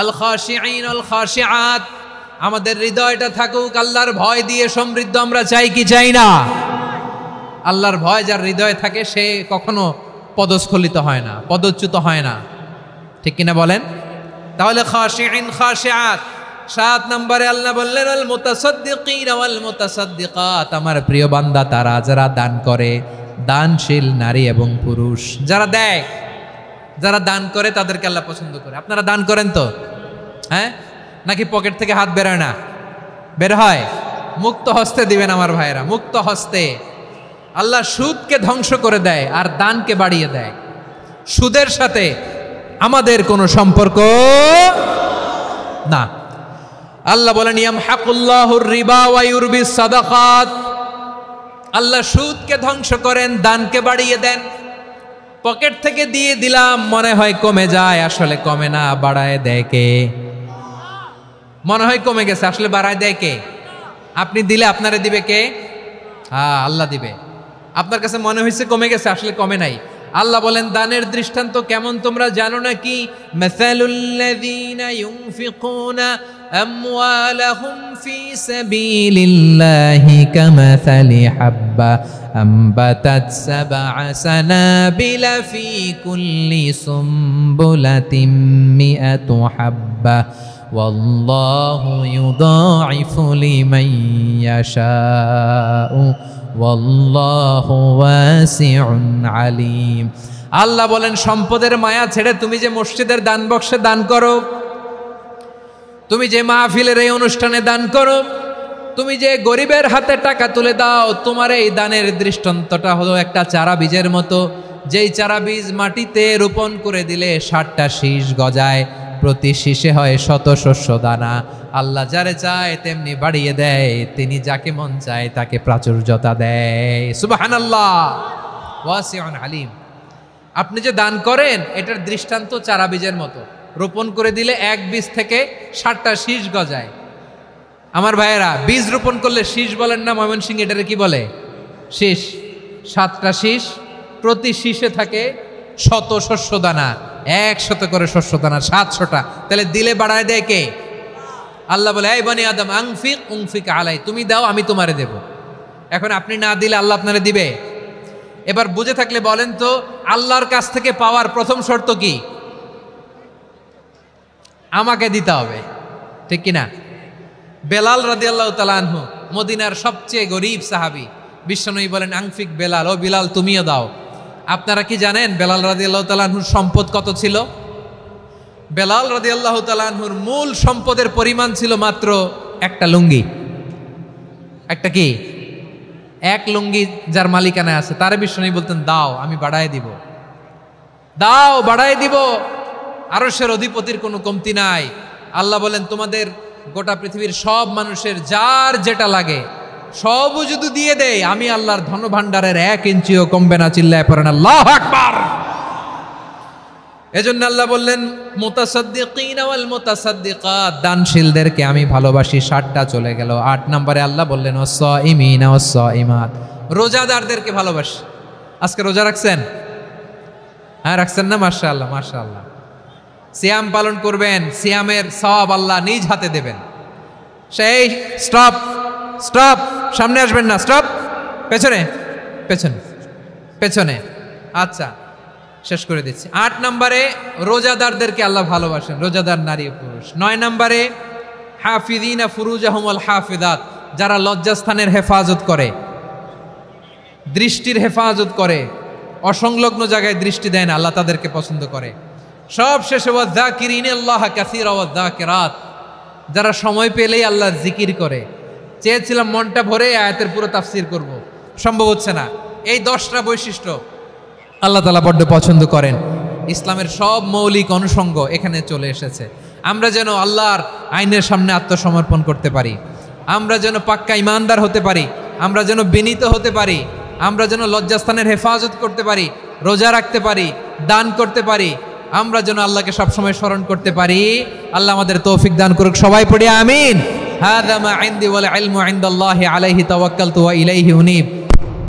আল খাশিঈন আল খাশিআত, আমাদের হৃদয়টা থাকুক আল্লাহর ভয় দিয়ে সমৃদ্ধ। আমরা চাই কি চাই না? আল্লাহর ভয় যার হৃদয়ে থাকে সে কখনো পদস্খলিত হয় না, পদচ্যুত হয় না। ঠিক কিনা বলেন? তাহলে খাশিঈন খাশিআত। 7 নম্বরে আল্লাহ বললেন আল মুতাসাদ্দিকিন ওয়াল মুতাসাদ্দিকাত, আমার প্রিয় বান্দা তারা যারা দান করে, দানশীল নারী এবং পুরুষ যারা দেয়, যারা দান করে তাদেরকে আল্লাহ পছন্দ করে। আপনারা দান করেন তো? হ্যাঁ, নাকি পকেট থেকে হাত বেরোয় না? বের হয়। মুক্ত হস্তে দিবেন আমার ভাইয়েরা, মুক্ত হস্তে। আল্লাহ সুদকে ধ্বংস করে দেয় আর দানকে বাড়িয়ে দেয়। সুদের সাথে আমাদের কোনো সম্পর্ক না। আল্লাহ বলেন ইয়ামহাকুল্লাহুর রিবা ওয়া ইউরবিস সাদাকাত, আল্লাহ সুদকে ধ্বংস করেন, দানকে বাড়িয়ে দেন। পকেট থেকে দিয়ে দিলাম, মনে হয় কমে যায়, আসলে কমে না, বাড়ায় দেয় কে? মনে হয় কমে গেছে, আসলে বাড়ায় দেয় কে? আপনি দিলে আপনারে দিবে কে? হ্যাঁ, আল্লাহ দিবে। আপনার কাছে মনে হয়েছে কমে গেছে, আসলে কমে নাই। আল্লাহ বলেন দানের দৃষ্টান্ত কেমন তোমরা জানো নাকি? মাসালুল্লাযীনা ইউনফিকুনা আমওয়ালাহুম ফি সাবিলিল্লাহি কামাসালি হাব্বা আম্বাতাত সাবআ সানাবিলা ফি কুল্লি সুমবুলাতিন মিআতু হাব্বা ওয়াল্লাহু ইউদাঈফু লিমান ইয়াশাউ ওয়াল্লাহু ওয়াসিউন আলিম। আল্লাহ বলেন সম্পদের মায়া ছেড়ে তুমি যে মসজিদের দান বক্সে দান করো, তুমি যে মাহফিলের এই অনুষ্ঠানে দান করো, তুমি যে গরিবের হাতে টাকা তুলে দাও, তোমার এই দানের দৃষ্টান্তটা হলো একটা চারা বীজের মতো। যেই চারা বীজ মাটিতে রোপণ করে দিলে 60টা শীষ গজায়, প্রতি শীষে হয় শত শস্য দানা। আল্লাহ যারে চায় তেমনি বাড়িয়ে দেয়, তিনি যাকে মন চায় তাকে প্রাচুর্যতা দেয়। সুবহানাল্লাহ, ওয়াসিউন আলিম। আপনি যে দান করেন এটার দৃষ্টান্ত চারা বীজের মতো, রোপণ করে দিলে এক বীজ থেকে 60টা শীষ গজায়। আমার ভাইয়েরা, বীজ রোপণ করলে শীষ বলেন না ময়মনসিংহ, এটারে কি বলে? শীষ। 7টা শীষ, প্রতি শীষে থাকে শত শস্য দানা, 100 করে শস্য দানা, 700টা। তাহলে দিলে বাড়ায় দেয় কে? আল্লাহ বলে এই বনি আদম আনফিক উনফিক আলাই, তুমি দাও আমি তোমারে দেব। এখন আপনি না দিলে আল্লাহ আপনারে দিবে? এবার বুঝে থাকলে বলেন তো, আল্লাহর কাছ থেকে পাওয়ার প্রথম শর্ত কি? আমাকে দিতে হবে, ঠিক কিনা? বেলাল রাদিয়াল্লাহু তাআলা আনহু, মদিনার সবচেয়ে গরীব সাহাবী, বিশ্বনবী বলেন আনফিক বেলাল, ও বিলাল তুমিও দাও। আপনারা কি জানেন বেলাল রাদিয়াল্লাহু তাআলা আনহুর সম্পদ কত ছিল? বেলাল রাদিয়াল্লাহু তাআলা আনহুর মূল সম্পদের পরিমাণ ছিল মাত্র একটা লুঙ্গি। একটা কি? এক লুঙ্গি যার মালিকানায় আছে, তারে বিশ্বনবী বলতেন দাও আমি বাড়ায় দিব। দাও, বাড়াই দিব। আরশের অধিপতির কোনো কমতি নাই। আল্লাহ বলেন তোমাদের গোটা পৃথিবীর সব মানুষের যার যেটা লাগে সবও যদি দিয়ে দেয়, আমি আল্লাহর ধন ভাণ্ডারের 1 ইঞ্চিও কমবে না। চিল্লায় পড়েন আল্লাহু আকবার। এজন্য আল্লাহ বললেন মুতাসাদ্দিকিনা ওয়াল মুতাসাদ্দিকাত, দানশীলদেরকে আমি ভালোবাসি। 60টা চলে গেল। 8 নম্বরে আল্লাহ বললেন ওয়াস-সাইমিনা ওয়াস-সাইমাত, রোজাদারদেরকে ভালোবাসি। আজকে রোজা রাখছেন? হ্যাঁ, রাখছেন না? মাশাআল্লাহ মাশাআল্লাহ। সিয়াম পালন করবেন, সিয়ামের সওয়াব আল্লাহ নিজ হাতে দেবেন। সেই স্টপ স্টপ, সামনে আসবেন না, স্টপ, পেছনে পেছনে পেছনে। আচ্ছা, শেষ করে দিচ্ছি। 8 নম্বরে রোজাদারদেরকে আল্লাহ ভালোবাসেন, রোজাদার নারী ও পুরুষ। 9 নম্বরে হাফিযিনা ফুরুজাহুম ওয়াল হাফিযাত, যারা লজ্জাস্থানের হেফাজত করে, দৃষ্টির হেফাজত করে, অসংলগ্ন জায়গায় দৃষ্টি দেয় না, আল্লাহ তাদেরকে পছন্দ করে। সব শেষে ওয়াযাকিরিনাল্লাহ কাসীরা ওয়াযাকিরাত, যারা সময় পেলেই আল্লাহর জিকির করে। চেয়েছিলাম মনটা ভরে আয়াতের পুরো তাফসীর করব, সম্ভব হচ্ছে না। এই 10টা বৈশিষ্ট্য আল্লাহ তাআলা বড্ড পছন্দ করেন। ইসলামের সব মৌলিক অনুষঙ্গ এখানে চলে এসেছে। আমরা যেন আল্লাহর আইনের সামনে আত্মসমর্পণ করতে পারি, আমরা যেন পাক্কা ইমানদার হতে পারি, আমরা যেন বিনীত হতে পারি, আমরা যেন লজ্জাস্থানের হেফাজত করতে পারি, রোজা রাখতে পারি, দান করতে পারি, আমরা যেন আল্লাহকে সবসময় স্মরণ করতে পারি। আল্লাহ আমাদের তৌফিক দান করুক। সবাই পড়ি আমিন। হাযা মা ইনদি ওয়াল ইলমু ইনদাল্লাহি আলাইহি তাওয়াক্কালতু ওয়া ইলাইহি উনীব।